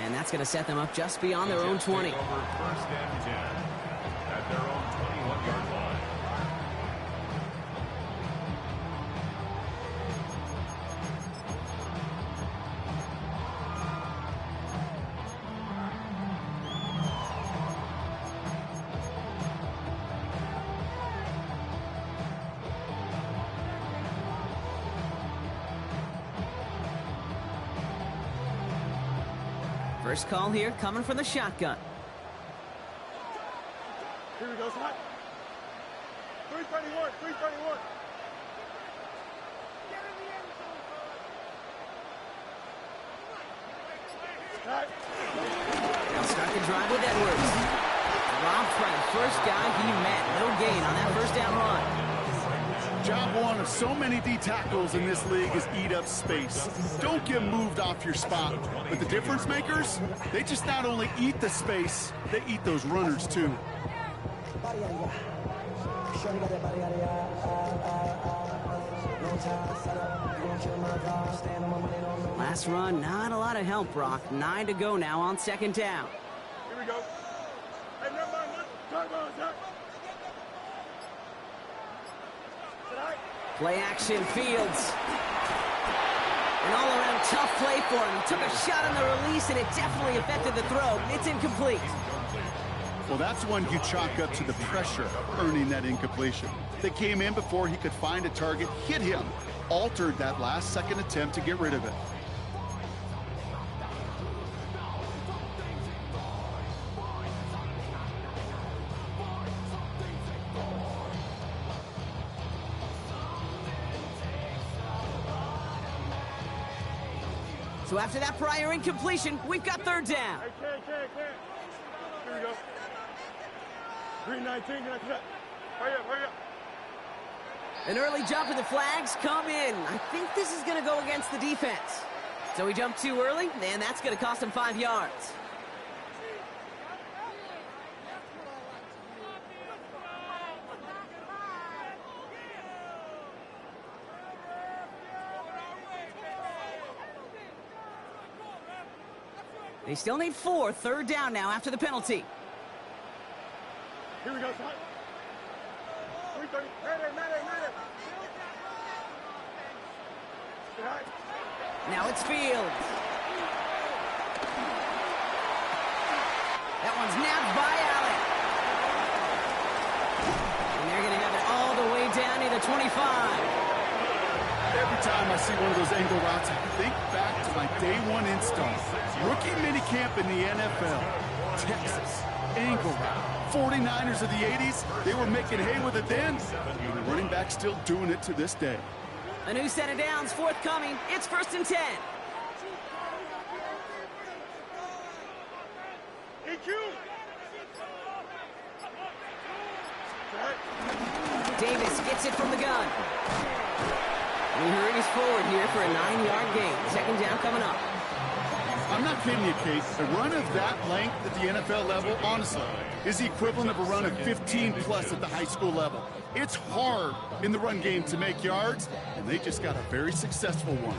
And that's going to set them up just beyond their own 20. Over 1st and 10 at their own 21-yard line. First call here coming from the shotgun. Here we go, son. 331, 331. They'll start the drive with Edwards. Robbed by the first guy he met. No gain on that first down run. Job one of so many D tackles in this league is eat up space. Don't get moved off your spot. But the difference makers, they just not only eat the space, they eat those runners too. Last run, not a lot of help, Brock. 9 to go now on 2nd down. Here we go. Hey, never mind. Talk on, Zach. Play action, Fields. An all-around tough play for him. He took a shot on the release, and it definitely affected the throw. It's incomplete. Well, that's one you chalk up to the pressure earning that incompletion. They came in before he could find a target, hit him, altered that last-second attempt to get rid of it. So after that prior incompletion, we've got 3rd down. Hey, can't. Here we go. 319, can I cut? Hurry up. An early jump and the flags come in. I think this is going to go against the defense. So we jump too early, and that's going to cost him 5 yards. They still need 4. 3rd down now after the penalty. Here we go, son. 330. Matter. Now it's Fields. That one's nabbed by Allen. And they're going to have it all the way down near the 25. Every time I see one of those angle routes, I think back to my day one install. Rookie minicamp in the NFL. Texas, angle route. 49ers of the 80s, they were making hay with it then. And the running back still doing it to this day. A new set of downs forthcoming. It's 1st and 10. DQ. Davis gets it from the gun. And he hurries forward here for a 9-yard gain. Second down coming up. I'm not kidding you, Kate. A run of that length at the NFL level, honestly, is the equivalent of a run of 15-plus at the high school level. It's hard in the run game to make yards, and they just got a very successful one.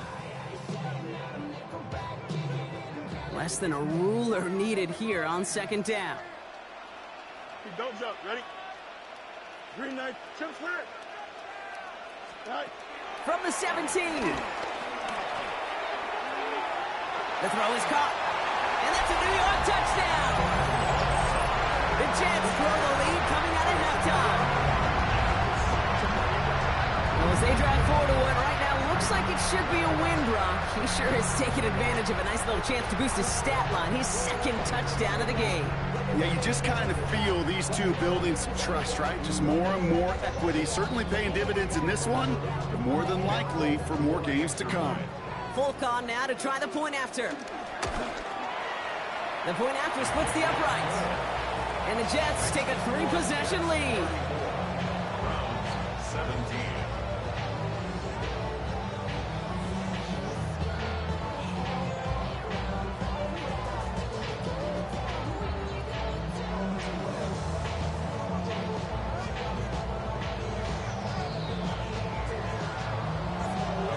Less than a ruler needed here on second down. Don't jump. Ready? Green knife. Chip clear. Right. From the 17. The throw is caught. And that's a New York touchdown. The Jets throw the lead coming out of halftime. Well, as they drive forward to what right now looks like it should be a win, Brock. He sure has taken advantage of a nice little chance to boost his stat line. His second touchdown of the game. Yeah, you just kind of feel these two building some trust, right? Just more and more equity. Certainly paying dividends in this one, but more than likely for more games to come. Fulk on now to try the point after. The point after splits the uprights. And the Jets take a 3-possession lead. 17.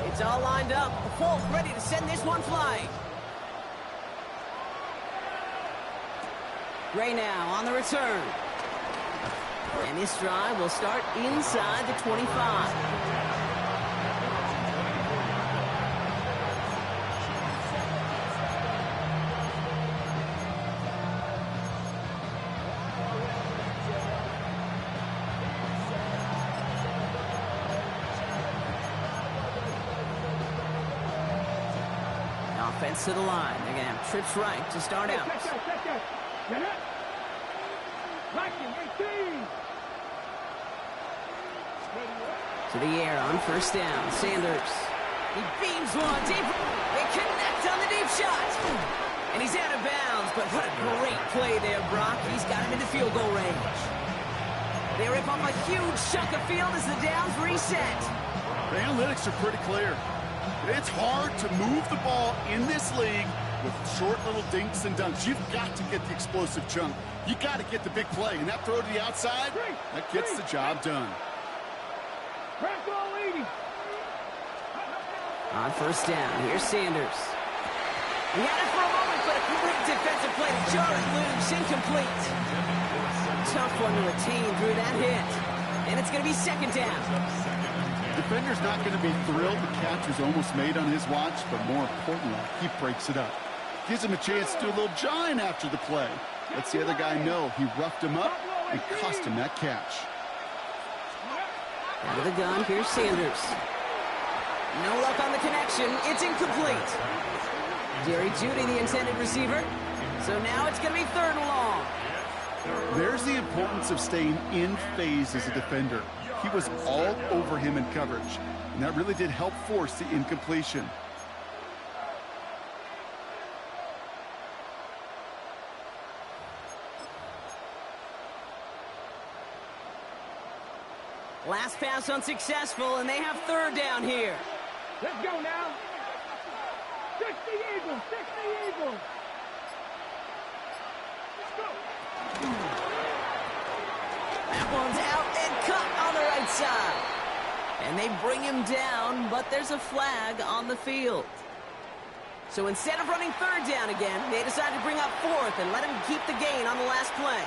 It's all lined up. Fulk ready to send this one flying. Gray now on the return. And this drive will start inside the 25. Offense to the line. They're going to have trips right to start out. Get it. Blacking, 18. To the air on first down. Sanders. He beams one deep. They connect on the deep shot. And he's out of bounds. But what a great play there, Brock. He's got him into field goal range. They rip off a huge chunk of field as the downs reset. The analytics are pretty clear. It's hard to move the ball in this league with short little dinks and dunks. You've got to get the explosive chunk. You got to get the big play. And that throw to the outside, that gets the job done. Crack all 80. On first down, here's Sanders. He had it for a moment, but a great defensive play to jar it loose, incomplete. Tough one to retain through that hit. And it's going to be second down. Defender's not going to be thrilled the catch was almost made on his watch, but more importantly, he breaks it up. Gives him a chance to do a little jawing after the play. Lets the other guy know he roughed him up and cost him that catch. Out of the gun, here's Sanders. No luck on the connection. It's incomplete. Jerry Jeudy, the intended receiver. So now it's going to be third and long. There's the importance of staying in phase as a defender. He was all over him in coverage, and that really did help force the incompletion. Last pass unsuccessful, and they have third down here. Let's go now. 60 Eagles, 60 Eagles. Let's go. That one's out and cut on the right side. And they bring him down, but there's a flag on the field. So instead of running third down again, they decide to bring up fourth and let him keep the gain on the last play.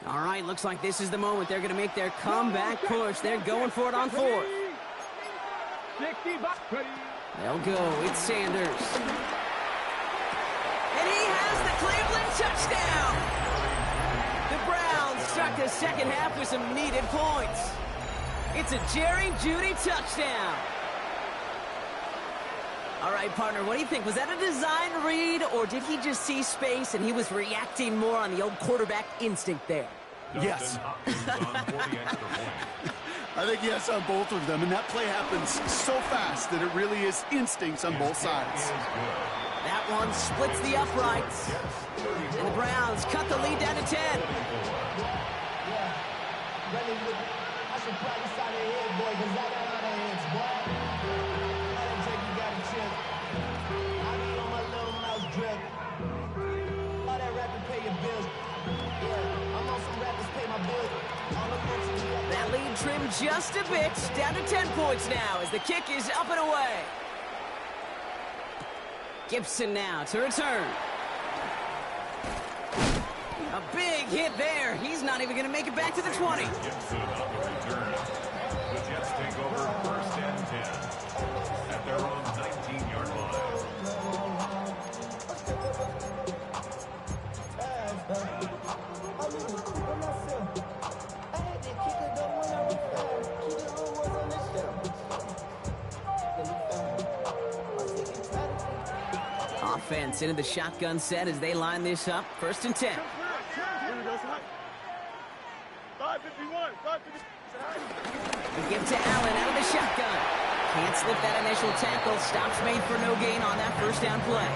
All right, looks like this is the moment. They're going to make their comeback push. They're going for it on fourth. 60 bucks. They'll go. It's Sanders. And he has the Cleveland touchdown. The Browns start the second half with some needed points. It's a Jerry Jeudy touchdown. All right, partner, what do you think? Was that a design read, or did he just see space and he was reacting more on the old quarterback instinct there? Yes. I think yes on both of them, and that play happens so fast that it really is instincts on both sides. That one splits the uprights. And the Browns cut the lead down to 10. That lead trimmed just a bit, down to 10 points now as the kick is up and away. Gibson now to return. A big hit there. He's not even going to make it back to the 20. Gibson on the return. The Jets take over first and 10 at their own 19-yard line. Offense into the shotgun set as they line this up. First and 10. 551, 551. We give to Allen out of the shotgun. Can't slip that initial tackle. Stops made for no gain on that first down play.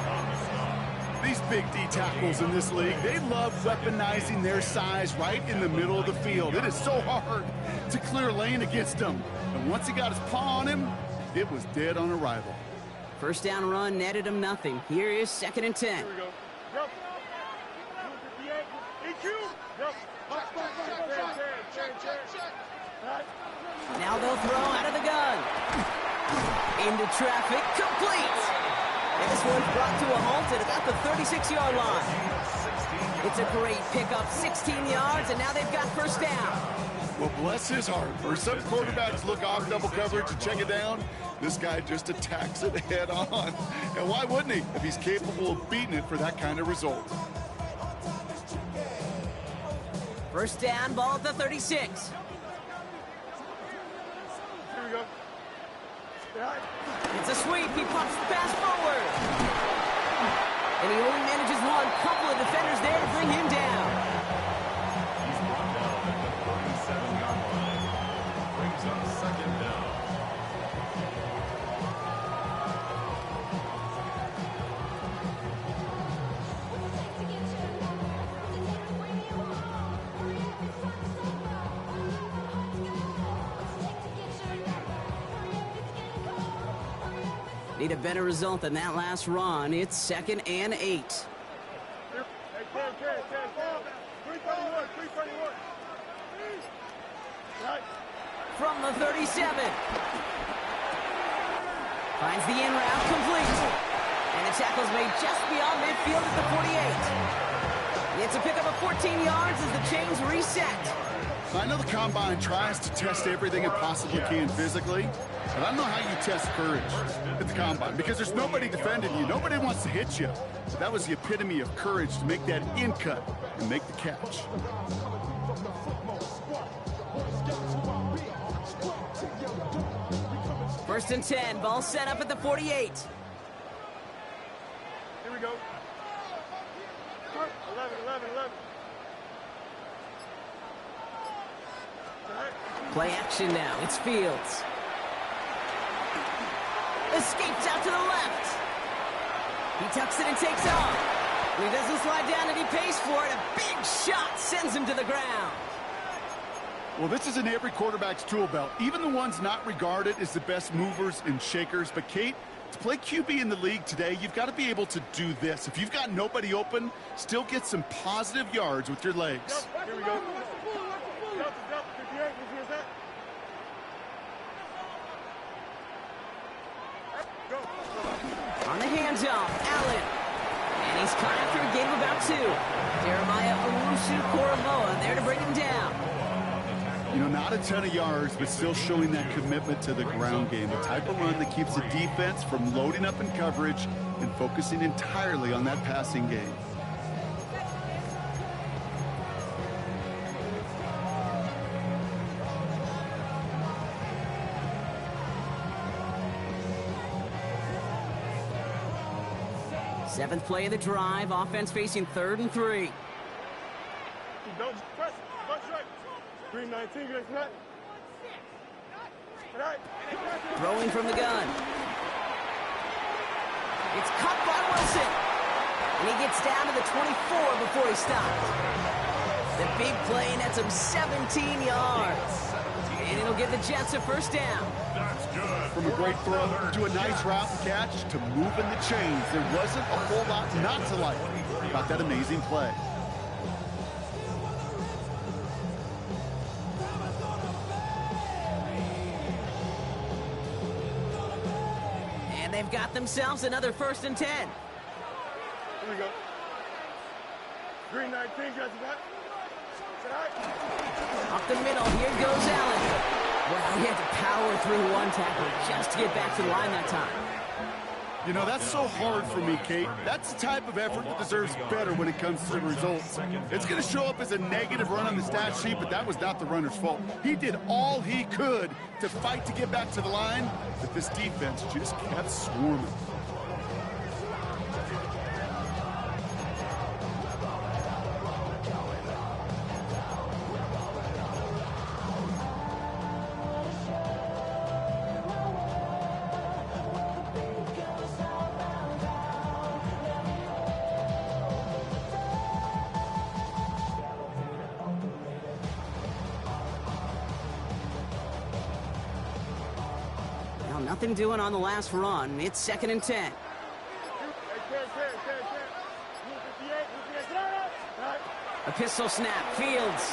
These big D tackles in this league, they love weaponizing their size right in the middle of the field. It is so hard to clear lane against them. And once he got his paw on him, it was dead on arrival. First down run netted him nothing. Here is second and 10. Here we go. Go. EQ. Go. Now they'll throw out of the gun. Into traffic, complete. And this one's brought to a halt at about the 36-yard line. It's a great pickup, 16 yards, and now they've got first down. Well, bless his heart. Where some quarterbacks look off double coverage and check it down, this guy just attacks it head on. And why wouldn't he if he's capable of beating it for that kind of result? First down, ball at the 36. Here we go. It's a sweep. He pops the pass forward. And he only manages one. Couple of defenders there to bring him down. He's brought down at the 37-yard line. Brings up second down. Need a better result than that last run. It's second and 8. Hey, 331, 331. Right. From the 37. Finds the in route, complete. And the tackle's made just beyond midfield at the 48. It's a pickup of 14 yards as the chains reset. I know the Combine tries to test everything it possibly can physically, but I don't know how you test courage at the Combine because there's nobody defending you. Nobody wants to hit you. But that was the epitome of courage to make that in cut and make the catch. First and 10, ball set up at the 48. Here we go. 11. Play action now. It's Fields. Escapes out to the left. He tucks it and takes off. He doesn't slide down and he pays for it. A big shot sends him to the ground. Well, this is in every quarterback's tool belt, even the ones not regarded as the best movers and shakers. But, Kate, to play QB in the league today, you've got to be able to do this. If you've got nobody open, still get some positive yards with your legs. Here we go. On the handoff, Allen. And He's caught after a gain of about 2. Jeremiah Owusu-Koramoah there to bring him down. You know, not a ton of yards, but still showing that commitment to the ground game. The type of run that keeps the defense from loading up in coverage and focusing entirely on that passing game. Seventh play of the drive. Offense facing 3rd and 3. Don't press. Don't strike. 319, good snap. Throwing from the gun. It's caught by Wilson. And he gets down to the 24 before he stops. The big play nets him 17 yards. And it'll give the Jets a first down. That's good. From a great throw to a nice route and catch to moving the chains. There wasn't a whole lot not to like about that amazing play. And they've got themselves another 1st and 10. Here we go. 319, good snap. Up the middle, here goes Allen. Well, he had to power through one tackle just to get back to the line that time. You know, that's so hard for me, Kate. That's the type of effort that deserves better when it comes to the results. It's going to show up as a negative run on the stat sheet, but that was not the runner's fault. He did all he could to fight to get back to the line, but this defense just kept swarming. Nothing doing on the last run. It's 2nd and 10. A pistol snap. Fields.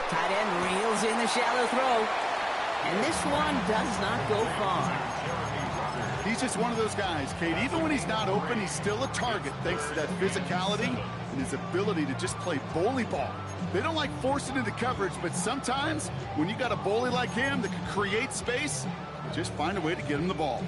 Tight end reels in the shallow throw. And this one does not go far. He's just one of those guys, Kate. Even when he's not open, he's still a target thanks to that physicality and his ability to just play bully ball. They don't like forcing into coverage, but sometimes when you got a bully like him that can create space, you just find a way to get him the ball.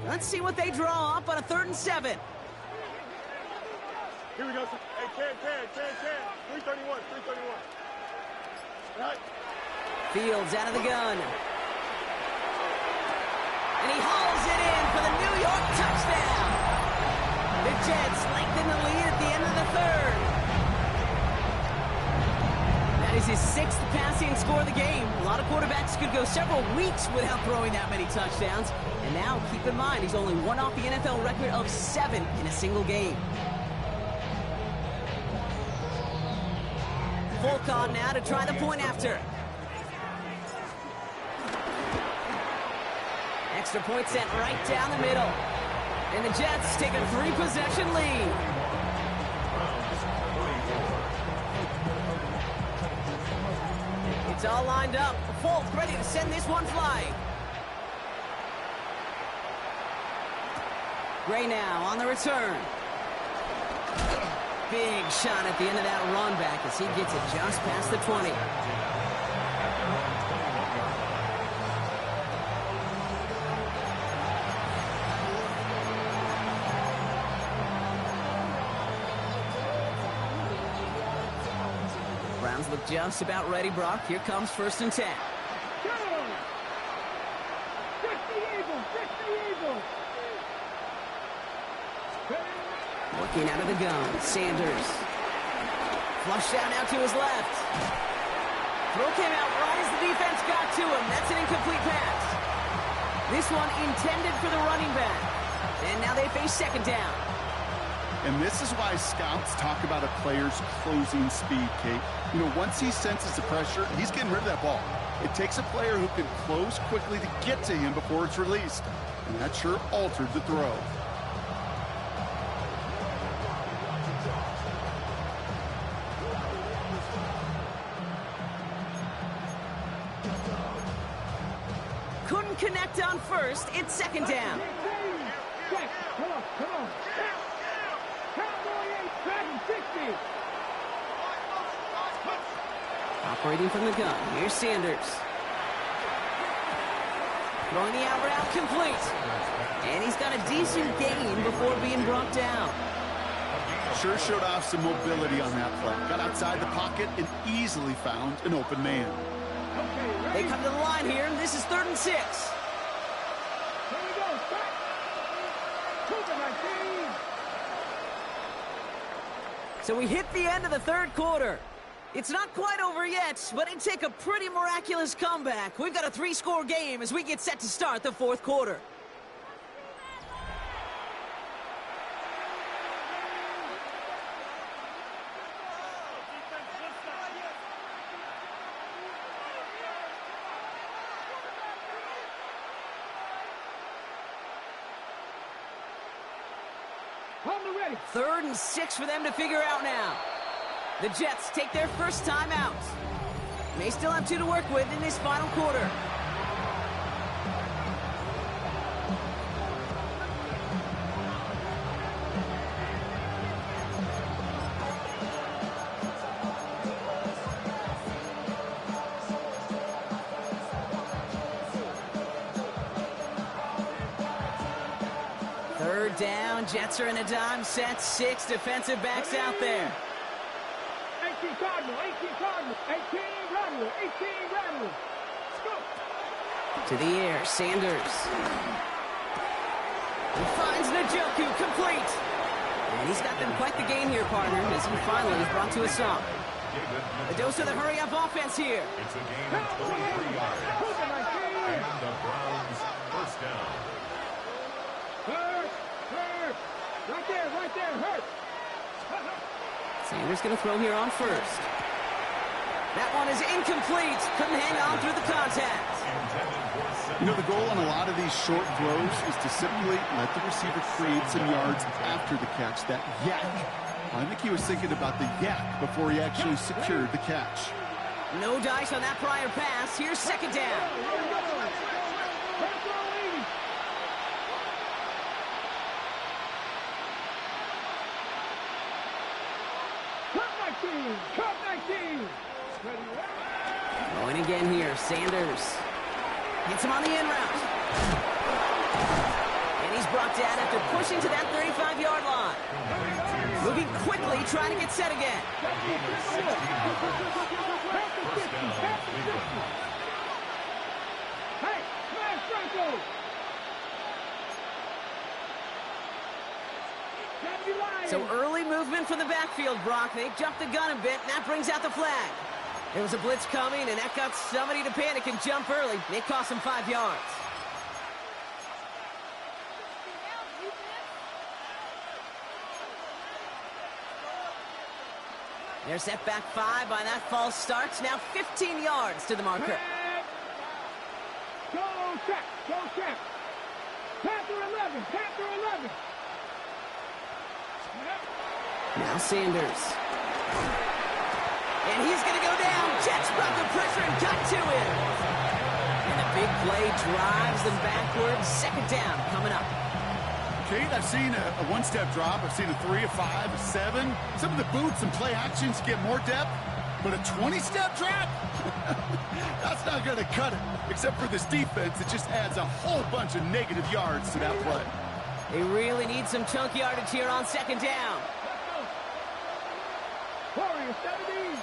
Let's see what they draw up on a 3rd and 7. Here we go. Hey, Can. 331. Right. Fields out of the gun. And he hauls it in for the New York touchdown. The Jets lengthen the lead at the end of the 3rd. That is his 6th passing score of the game. A lot of quarterbacks could go several weeks without throwing that many touchdowns. And now, keep in mind, he's only one off the NFL record of 7 in a single game. Fulk on now to try the point after. Extra point sent right down the middle. And the Jets take a 3-possession lead. It's all lined up. Fulk ready to send this one flying. Gray now on the return. Big shot at the end of that run back as he gets it just past the 20. Browns look just about ready, Brock. Here comes 1st and 10. Working out of the gun, Sanders. Flushed out now to his left. Throw came out right as the defense got to him. That's an incomplete pass. This one intended for the running back. And now they face 2nd down. And this is why scouts talk about a player's closing speed, Kate. You know, once he senses the pressure, he's getting rid of that ball. It takes a player who can close quickly to get to him before it's released. And that sure altered the throw. couldn't connect on first. It's second down. Come on, come on. Cowboy 8, 60. Operating from the gun. Here's Sanders. Throwing the out route complete. And he's got a decent gain before being brought down. Sure showed off some mobility on that play. Got outside the pocket and easily found an open man. They come to the line here, and this is 3rd and 6. Here we go. Start. Cooper 19. So we hit the end of the 3rd quarter. It's not quite over yet, but it'd take a pretty miraculous comeback. We've got a 3-score game as we get set to start the 4th quarter. Hold ready. 3rd and 6 for them to figure out now. The Jets take their first time out. They still have 2 to work with in this final quarter. Third down, Jets are in a dime set. 6 defensive backs out there. 18 Cardinal, 18 Cardinal, 18 Rattler, 18 Rattler. Scoop. To the air, Sanders. He finds Njoku complete. And he's got them quite the game here, partner, as he finally is brought to a stop. A dose of the hurry-up offense here. It's a gain of 23 yards. And the Browns first down. Hurt. Right there, hurt. Sanders going to throw here on first. That one is incomplete. Couldn't hang on through the contact. You know, the goal on a lot of these short throws is to simply let the receiver create some yards after the catch, that yak. I think he was thinking about the yak before he actually secured the catch. No dice on that prior pass. Here's second down. Cut 19. Going again here, Sanders. Gets him on the in route. And he's brought down after pushing to that 35-yard line. Moving quickly, trying to get set again. Hey, smash Franco. So early movement from the backfield, Brock. They jumped the gun a bit, and that brings out the flag. There was a blitz coming, and that got somebody to panic and jump early. It cost them 5 yards. They're set back 5 by that false start. Now 15 yards to the marker. Go check. Panther 11. Now Sanders. And he's going to go down. Jets brought the pressure and got to him. And the big play drives them backwards. Second down coming up. Kate, I've seen a one-step drop. I've seen a 3, a 5, a 7. Some of the boots and play actions get more depth. But a 20-step drop? That's not going to cut it. Except for this defense, it just adds a whole bunch of negative yards to that play. They really need some chunk yardage here on second down. Warrior 70.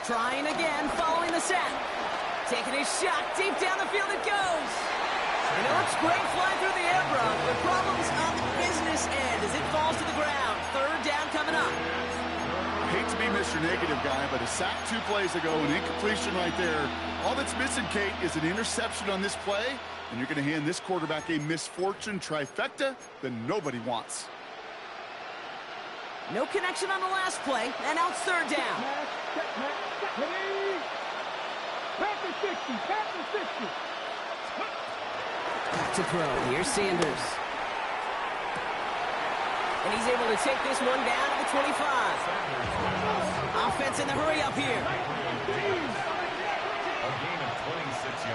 Trying again, following the sack. Taking his shot, deep down the field it goes. And it looks great flying through the air, Brock, but problems on the business end as it falls to the ground. Third down coming up. I hate to be Mr. Negative guy, but a sack 2 plays ago, an incompletion right there. All that's missing, Kate, is an interception on this play, and you're going to hand this quarterback a misfortune trifecta that nobody wants. No connection on the last play, and now it's third down. Panther 60. Back to throw. Here's Sanders. And he's able to take this one down to the 25. Offense in the hurry up here. A gain of 26 yards.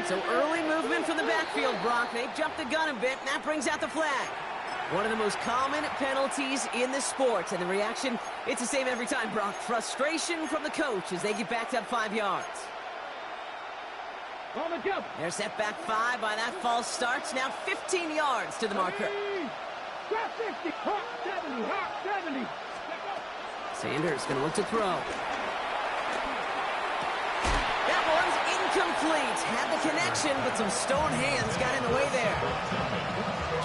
So early movement from the backfield, Brock. They jumped the gun a bit, and that brings out the flag. One of the most common penalties in the sport, and the reaction, it's the same every time, Brock. Frustration from the coach as they get backed up 5 yards. On the jump. They're set back 5 by that false start. Now 15 yards to the marker. Drop 50, hot 70, hot 70. Sanders going to look to throw. That one's incomplete. Had the connection, but some stone hands got in the way there.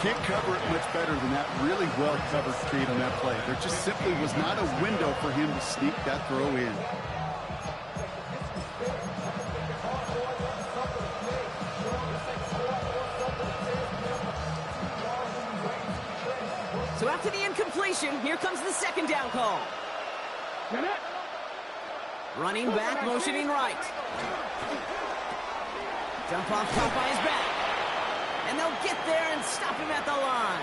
Can't cover it much better than that really well-covered Kate on that play. There just simply was not a window for him to sneak that throw in. So after the incompletion, here comes the second down call. Running back, motioning right. Jump off top by his back. And they'll get there and stop him at the line.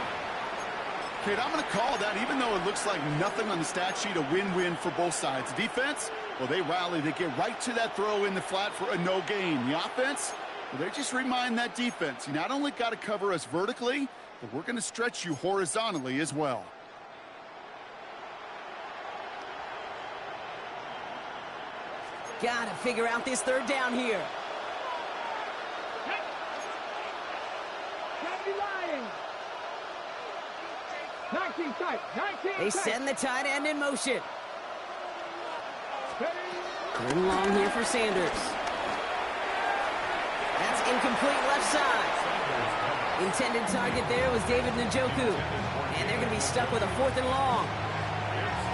Kate, I'm going to call that, even though it looks like nothing on the stat sheet, a win-win for both sides. Defense, well, they rally. They get right to that throw in the flat for a no gain. The offense, well, they just remind that defense, you not only got to cover us vertically, but we're going to stretch you horizontally as well. Got to figure out this third down here. They send the tight end in motion. Third and long here for Sanders. That's incomplete left side. Intended target there was David Njoku. And they're going to be stuck with a 4th and long.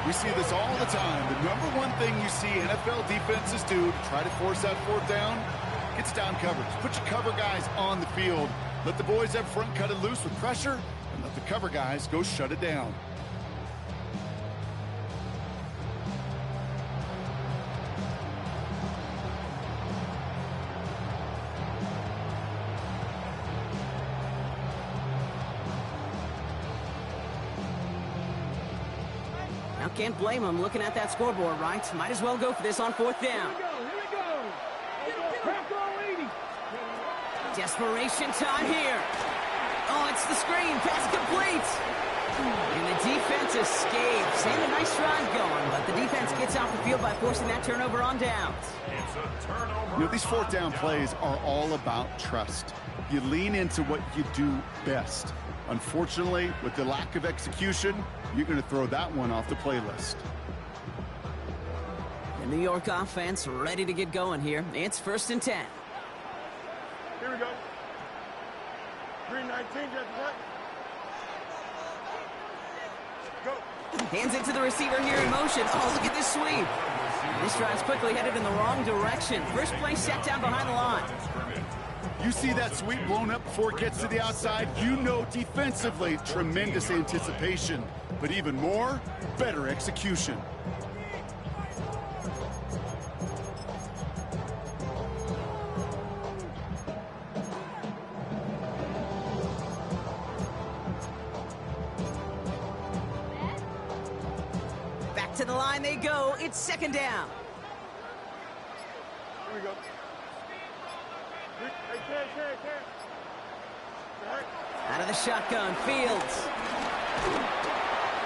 We see this all the time. The number one thing you see NFL defenses do to try to force that 4th down, it's down coverage. Put your cover guys on the field. Let the boys up front cut it loose with pressure, and let the cover guys go shut it down. Now can't blame them looking at that scoreboard, right? Might as well go for this on 4th down. Here we go. Desperation time here. Oh, it's the screen. Pass complete. And the defense escapes. And a nice drive going, but the defense gets off the field by forcing that turnover on downs. It's a turnover. You know, these 4th down plays are all about trust. You lean into what you do best. Unfortunately, with the lack of execution, you're going to throw that one off the playlist. The New York offense ready to get going here. It's 1st and 10. Here we go. 319, just what? Go. Hands it to the receiver here in motion. Oh, look at this sweep. This drive's quickly headed in the wrong direction. First play set down behind the line. You see that sweep blown up before it gets to the outside, you know defensively, tremendous anticipation. But even more, better execution. Back to the line they go. It's 2nd down. Here we go. Hey. Out of the shotgun, Fields.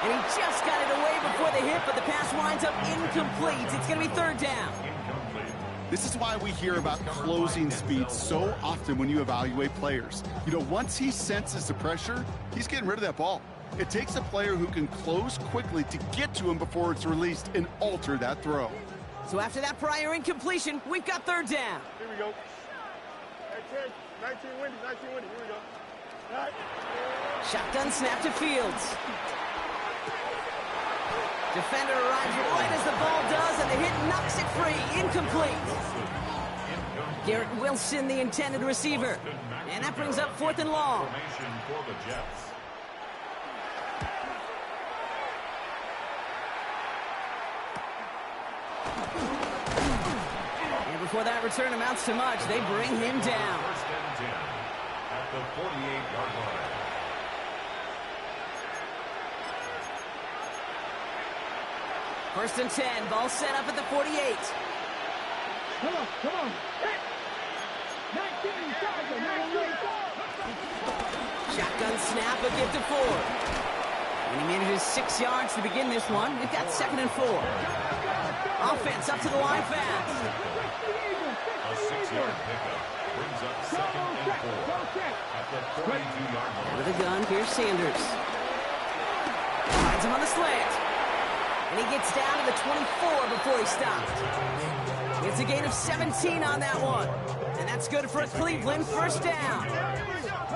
And he just got it away before the hit, but the pass winds up incomplete. It's going to be 3rd down. This is why we hear about closing speed so often when you evaluate players. You know, once he senses the pressure, he's getting rid of that ball. It takes a player who can close quickly to get to him before it's released and alter that throw. So after that prior incompletion, we've got 3rd down. Here we go. Hey, 19 windy. Here we go. All right. Shotgun snap to Fields. Defender arrives right as the ball does, and the hit knocks it free. Incomplete. Garrett Wilson, the intended receiver. And that brings up 4th and long. And before that return amounts to much, they bring him down. 1st and 10 at the 48-yard line. First and 10, ball set up at the 48. Come on. Hit. Shotgun snap, a gift to Ford. And he manages 6 yards to begin this one. We've got 2nd and 4. Offense up to the line fast. A 6-yard pickup brings up 2nd and 4 at the 42-yard line. Out of the gun, here's Sanders. Finds him on the slant. And he gets down to the 24 before he stops. It's a gain of 17 on that one. And that's good for a Cleveland first down.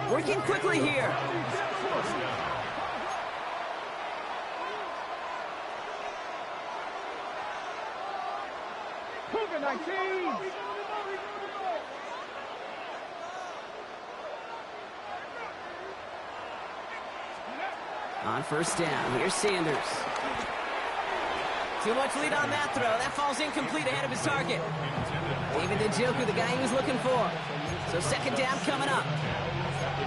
Working quickly here. On first down, here's Sanders. Too much lead on that throw. That falls incomplete ahead of his target. David Njoku, the guy he was looking for. So 2nd down coming up.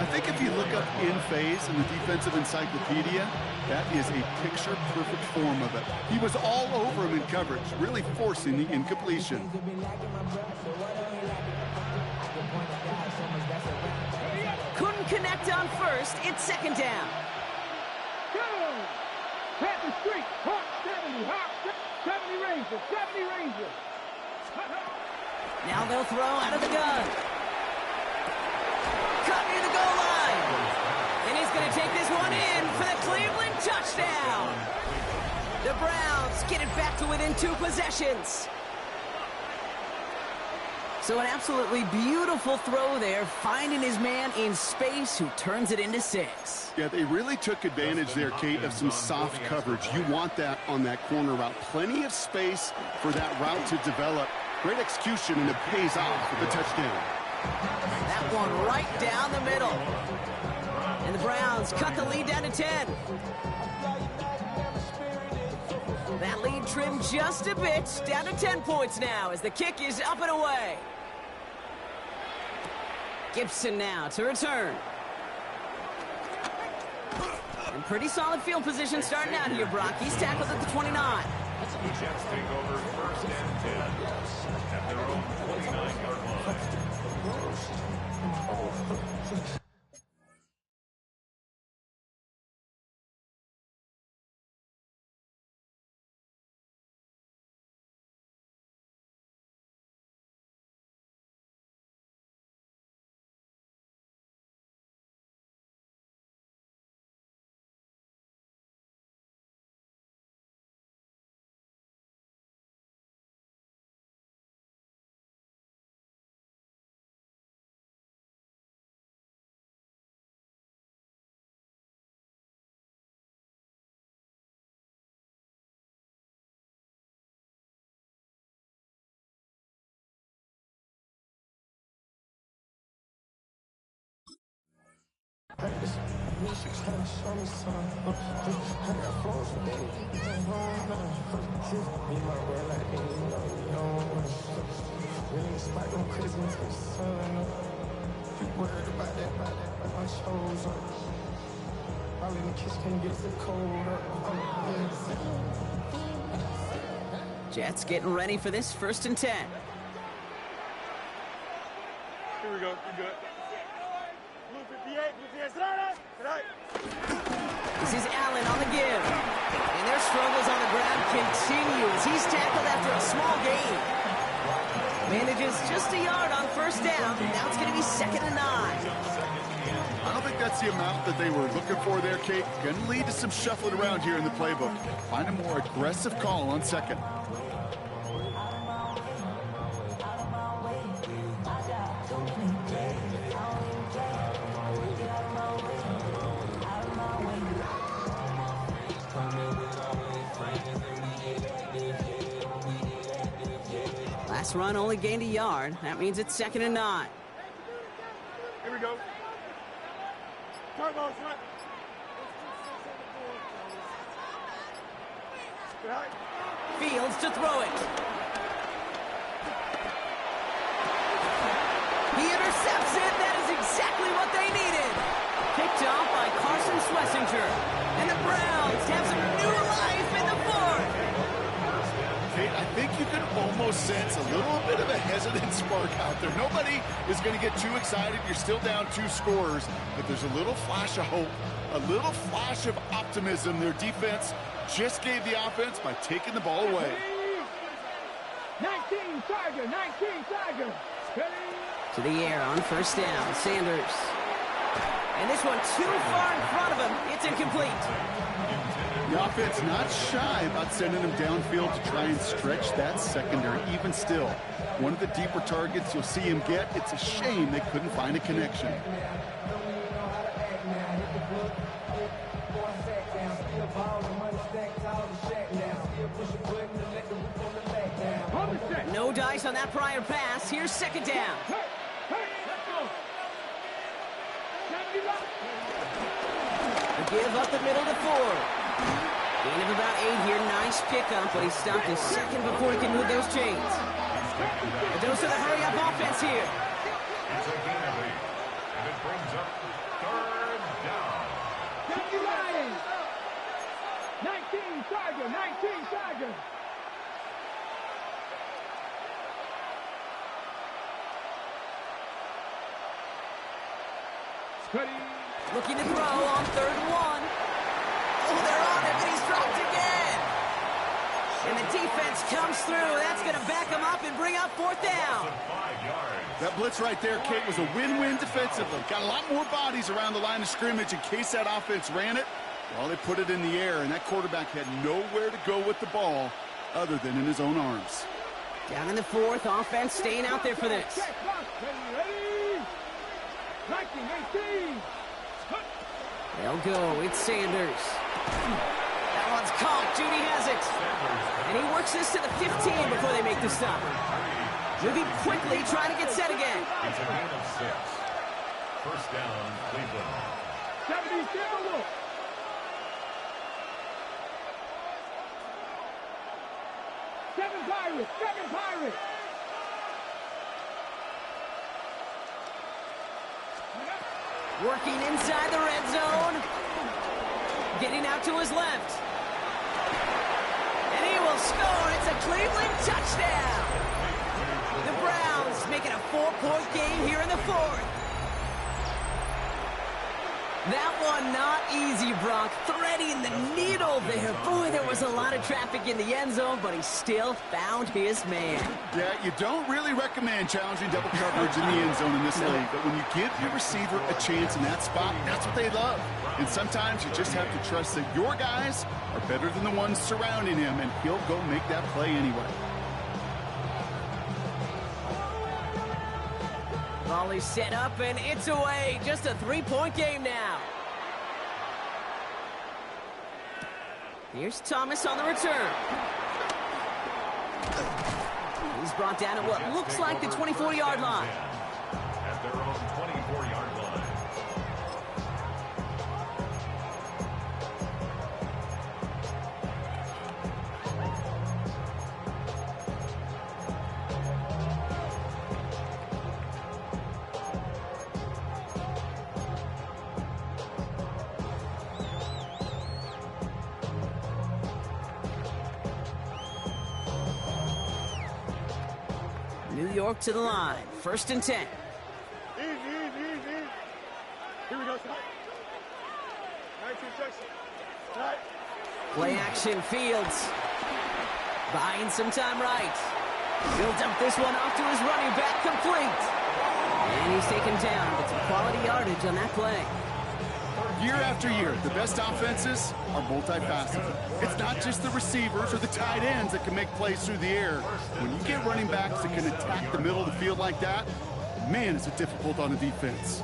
I think if you look up in phase in the defensive encyclopedia, that is a picture-perfect form of it. He was all over him in coverage, really forcing the incompletion. Couldn't connect on first. It's 2nd down. Pat the street, hot 70 Rangers, 70 Rangers. Now they'll throw out of the gun. Cut near the goal line. And he's going to take this one in for the Cleveland touchdown. The Browns get it back to within 2 possessions. So an absolutely beautiful throw there, finding his man in space who turns it into 6. Yeah, they really took advantage there, Kate, of some soft coverage. You want that on that corner route. Plenty of space for that route to develop. Great execution, and it pays off with the touchdown. That one right down the middle. And the Browns cut the lead down to 10. That lead trimmed just a bit, down to 10 points now as the kick is up and away. Gibson now to return. And pretty solid field position starting out here, Brock. He's tackled at the 29. The Jets take over 1st and 10 at their own 29-yard line. Jets getting ready for this 1st and 10. Here we go. We good. Blue 58, blue 58. This is Allen on the give. And their struggles on the ground continue as he's tackled after a small gain. Manages just a yard on first down. Now it's going to be 2nd and 9. I don't think that's the amount that they were looking for there, Kate. Going to lead to some shuffling around here in the playbook. Find a more aggressive call on 2nd. Last run only gained a yard. That means it's 2nd and 9. Here we go. Turbo front. Fields to throw it. He intercepts it. That is exactly what they needed. Picked off by Carson Schlesinger. And the Browns have some new life in the 4th. Kate, I think you can almost sense a little bit of a hesitant spark out there. Nobody is going to get too excited. You're still down 2 scores, but there's a little flash of hope, a little flash of optimism. Their defense just gave the offense by taking the ball away. 19 Tiger, 19 Tiger. To the air on first down, Sanders. And this one too far in front of him. It's incomplete. The offense not shy about sending them downfield to try and stretch that secondary. Even still, one of the deeper targets you'll see him get. It's a shame they couldn't find a connection. No dice on that prior pass. Here's second down. A give up the middle to Ford. Gain of about 8 here. Nice pickup, but he stopped a second before he can move those chains. A dose of the hurry-up offense here. It's a gain of 8, and it brings up third down. 19 Tiger, 19 Tiger. Looking to throw on 3rd and 1. Oh, they're on him, and he's dropped again. And the defense comes through. That's going to back him up and bring up 4th down. 5 yards. That blitz right there, Kate, was a win-win defensively. Got a lot more bodies around the line of scrimmage in case that offense ran it. Well, they put it in the air, and that quarterback had nowhere to go with the ball other than in his own arms. Down in the 4th, offense staying out there for this. Ready? 19-18. They'll go. It's Sanders. That one's caught. Judy has it. And he works this to the 15 before they make the stop. Moving quickly, trying to get set again. It's a gain of 6. First down, Cleveland. 72. 7 Pirates, 7 Pirates. Working inside the red zone. Getting out to his left. And he will score. It's a Cleveland touchdown. The Browns making a 4-point game here in the 4th. That one not easy, Brock. Threading the needle there. Boy, there was a lot of traffic in the end zone, but he still found his man. Yeah, you don't really recommend challenging double coverage in the end zone in this league, but when you give your receiver a chance in that spot, that's what they love. And sometimes you just have to trust that your guys are better than the ones surrounding him, and he'll go make that play anyway. Volley set up, and it's away. Just a 3-point game now. Here's Thomas on the return. He's brought down at what looks like the 24-yard line. At their own 24-yard line. New York to the line. 1st and 10. Easy. Here we go, Scott. 19 seconds. Right. Play action, Fields. Buying some time right. He'll dump this one off to his running back, complete. And he's taken down, but some quality yardage on that play. Year after year, the best offenses are multifaceted. It's not just the receivers or the tight ends that can make plays through the air. When you get running backs that can attack the middle of the field like that, man, is it difficult on the defense.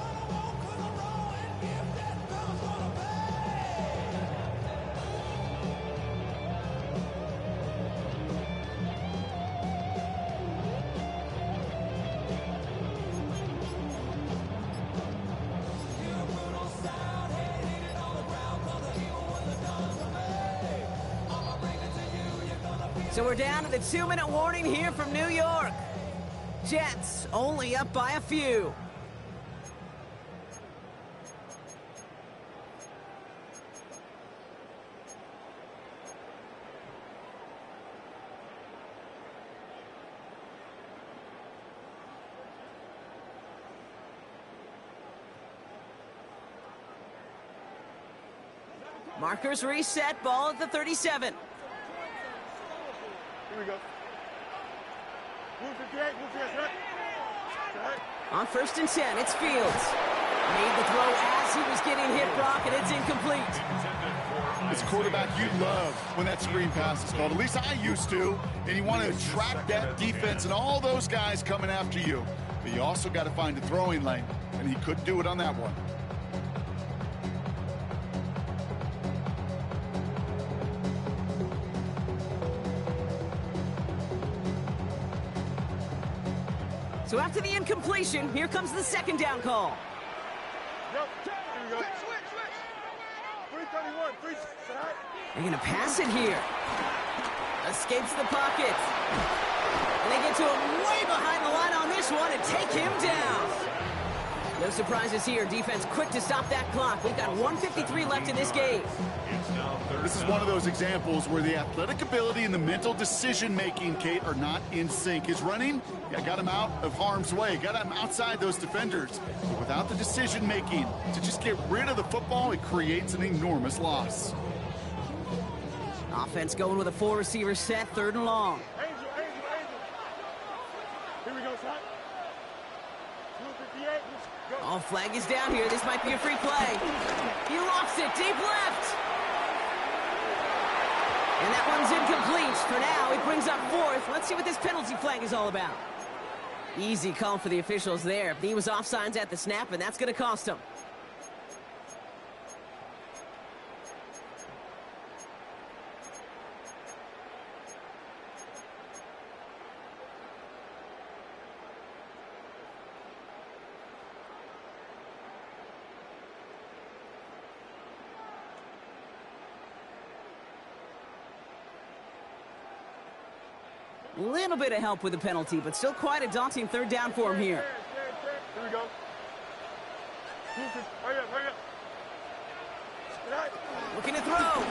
So we're down to the 2-minute warning here from New York. Jets only up by a few. Markers reset, ball at the 37. Here we go. Move 58, move 58, right? On 1st and 10, it's Fields. Made the throw as he was getting hit, Brock, and it's incomplete. As a quarterback, you love when that screen pass is called. At least I used to. And you want to attract that defense and all those guys coming after you. But you also got to find a throwing lane, and he couldn't do it on that one. So after the incompletion, here comes the 2nd down call. Yep. Here we go. Switch. 331, 3. They're going to pass it here. Escapes the pocket. And they get to him way behind the line on this one and take him down. No surprises here. Defense quick to stop that clock. We've got 1:53 left in this game. This is one of those examples where the athletic ability and the mental decision-making, Kate, are not in sync. His running, got him out of harm's way, got him outside those defenders. But without the decision-making to just get rid of the football, it creates an enormous loss. Offense going with a 4-receiver set, 3rd and long. Angel. Here we go, son. 258, let's go. Oh, flag is down here. This might be a free play. He lofts it deep left. And that one's incomplete. For now, it brings up 4th. Let's see what this penalty flag is all about. Easy call for the officials there. He was offsides at the snap, and that's going to cost him. A little bit of help with the penalty, but still quite a daunting 3rd down for him here. Here we go. Hurry up. Looking to throw.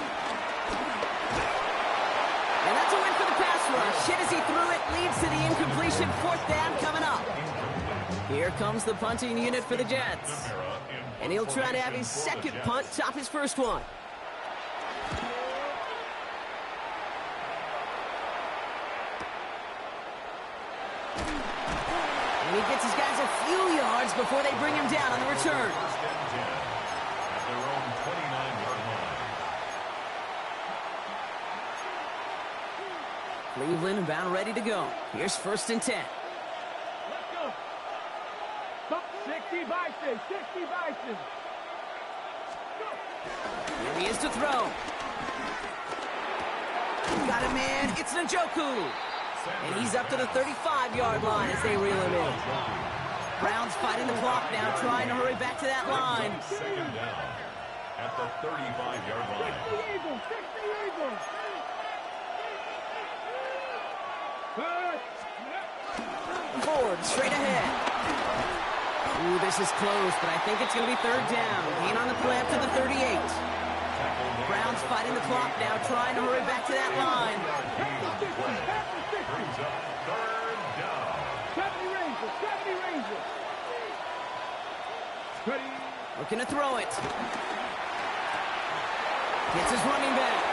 And that's a win for the pass rush. Hit as he threw it, leads to the incompletion. 4th down coming up. Here comes the punting unit for the Jets. And he'll try to have his 2nd punt top his 1st one. And he gets his guys a few yards before they bring him down on the return. At their own 29-yard line. Cleveland about ready to go. Here's 1st and 10. Let's go. 60 Bison. Here he is to throw. Got a man. It's Njoku. And he's up to the 35-yard line as they reel him in. Browns fighting the clock now, trying to hurry back to that line. 2nd down at the 35-yard line. 60 Eagles. Ford straight ahead. Ooh, this is close, but I think it's going to be 3rd down. Gain on the play up to the 38. Browns fighting the clock now, trying to hurry back to that line. Brings up 3rd down. 70 Rangers. Looking to throw it. Gets his running back.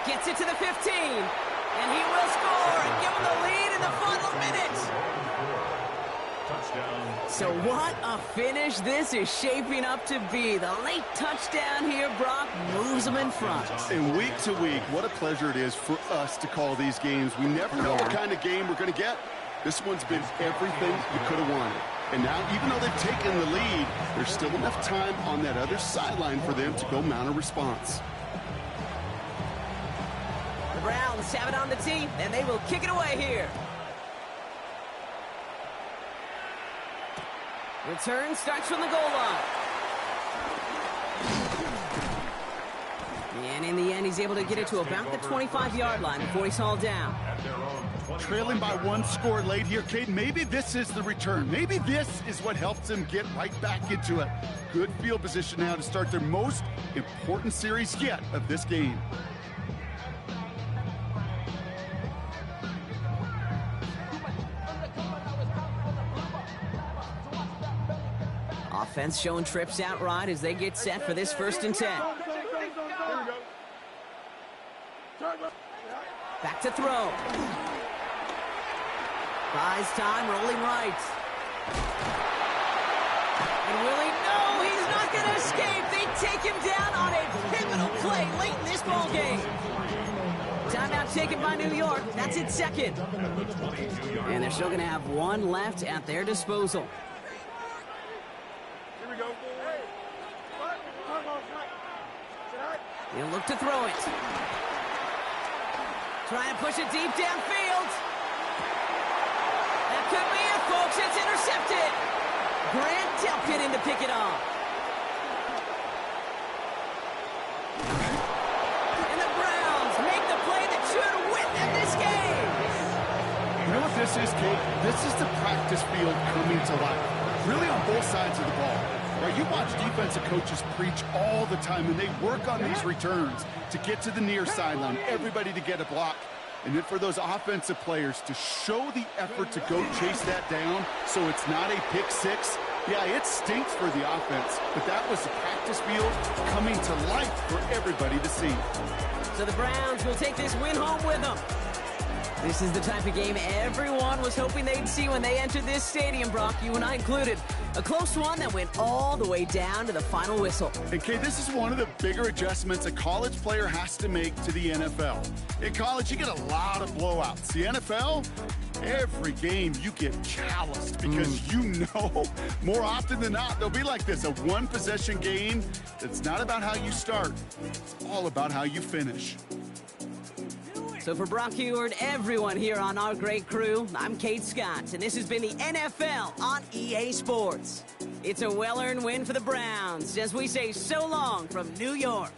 Gets it to the 15. And he will score and give him the lead in the final minute. Touchdown. So what a finish this is shaping up to be. The late touchdown here, Brock, moves them in front. And week to week, what a pleasure it is for us to call these games. We never know what kind of game we're going to get. This one's been everything you could have wanted. And now, even though they've taken the lead, there's still enough time on that other sideline for them to go mount a response. The Browns have it on the tee, and they will kick it away here. Return starts from the goal line. And in the end, he's able to get it to about the 25-yard line before he's hauled down. Trailing by 1 score late here, Cade. Maybe this is the return. Maybe this is what helps them get right back into it. Good field position now to start their most important series yet of this game. Offense showing trips out right as they get set for this 1st and 10. Back to throw. Buys time, rolling right. And will he? No, he's not going to escape. They take him down on a pivotal play late in this ball game. Timeout taken by New York. That's its 2nd. And they're still going to have 1 left at their disposal. Here we go. He'll look to throw it. Try and push it deep downfield. That could be it, folks. It's intercepted. Grant Delpit in to pick it off. And the Browns make the play that should win them this game. You know what this is, Kate? This is the practice field coming to life. Really on both sides of the ball. Right, you watch defensive coaches preach all the time, and they work on these returns to get to the near sideline, everybody to get a block. And then for those offensive players to show the effort to go chase that down so it's not a pick six. Yeah, it stinks for the offense, but that was the practice field coming to life for everybody to see. So the Browns will take this win home with them. This is the type of game everyone was hoping they'd see when they entered this stadium, Brock, you and I included. A close one that went all the way down to the final whistle. And Kate, this is one of the bigger adjustments a college player has to make to the NFL. In college, you get a lot of blowouts. The NFL, every game you get calloused because you know more often than not they'll be like this, a one-possession game that's not about how you start. It's all about how you finish. So for Brock Heward, everyone here on our great crew, I'm Kate Scott, and this has been the NFL on EA Sports. It's a well-earned win for the Browns as we say so long from New York.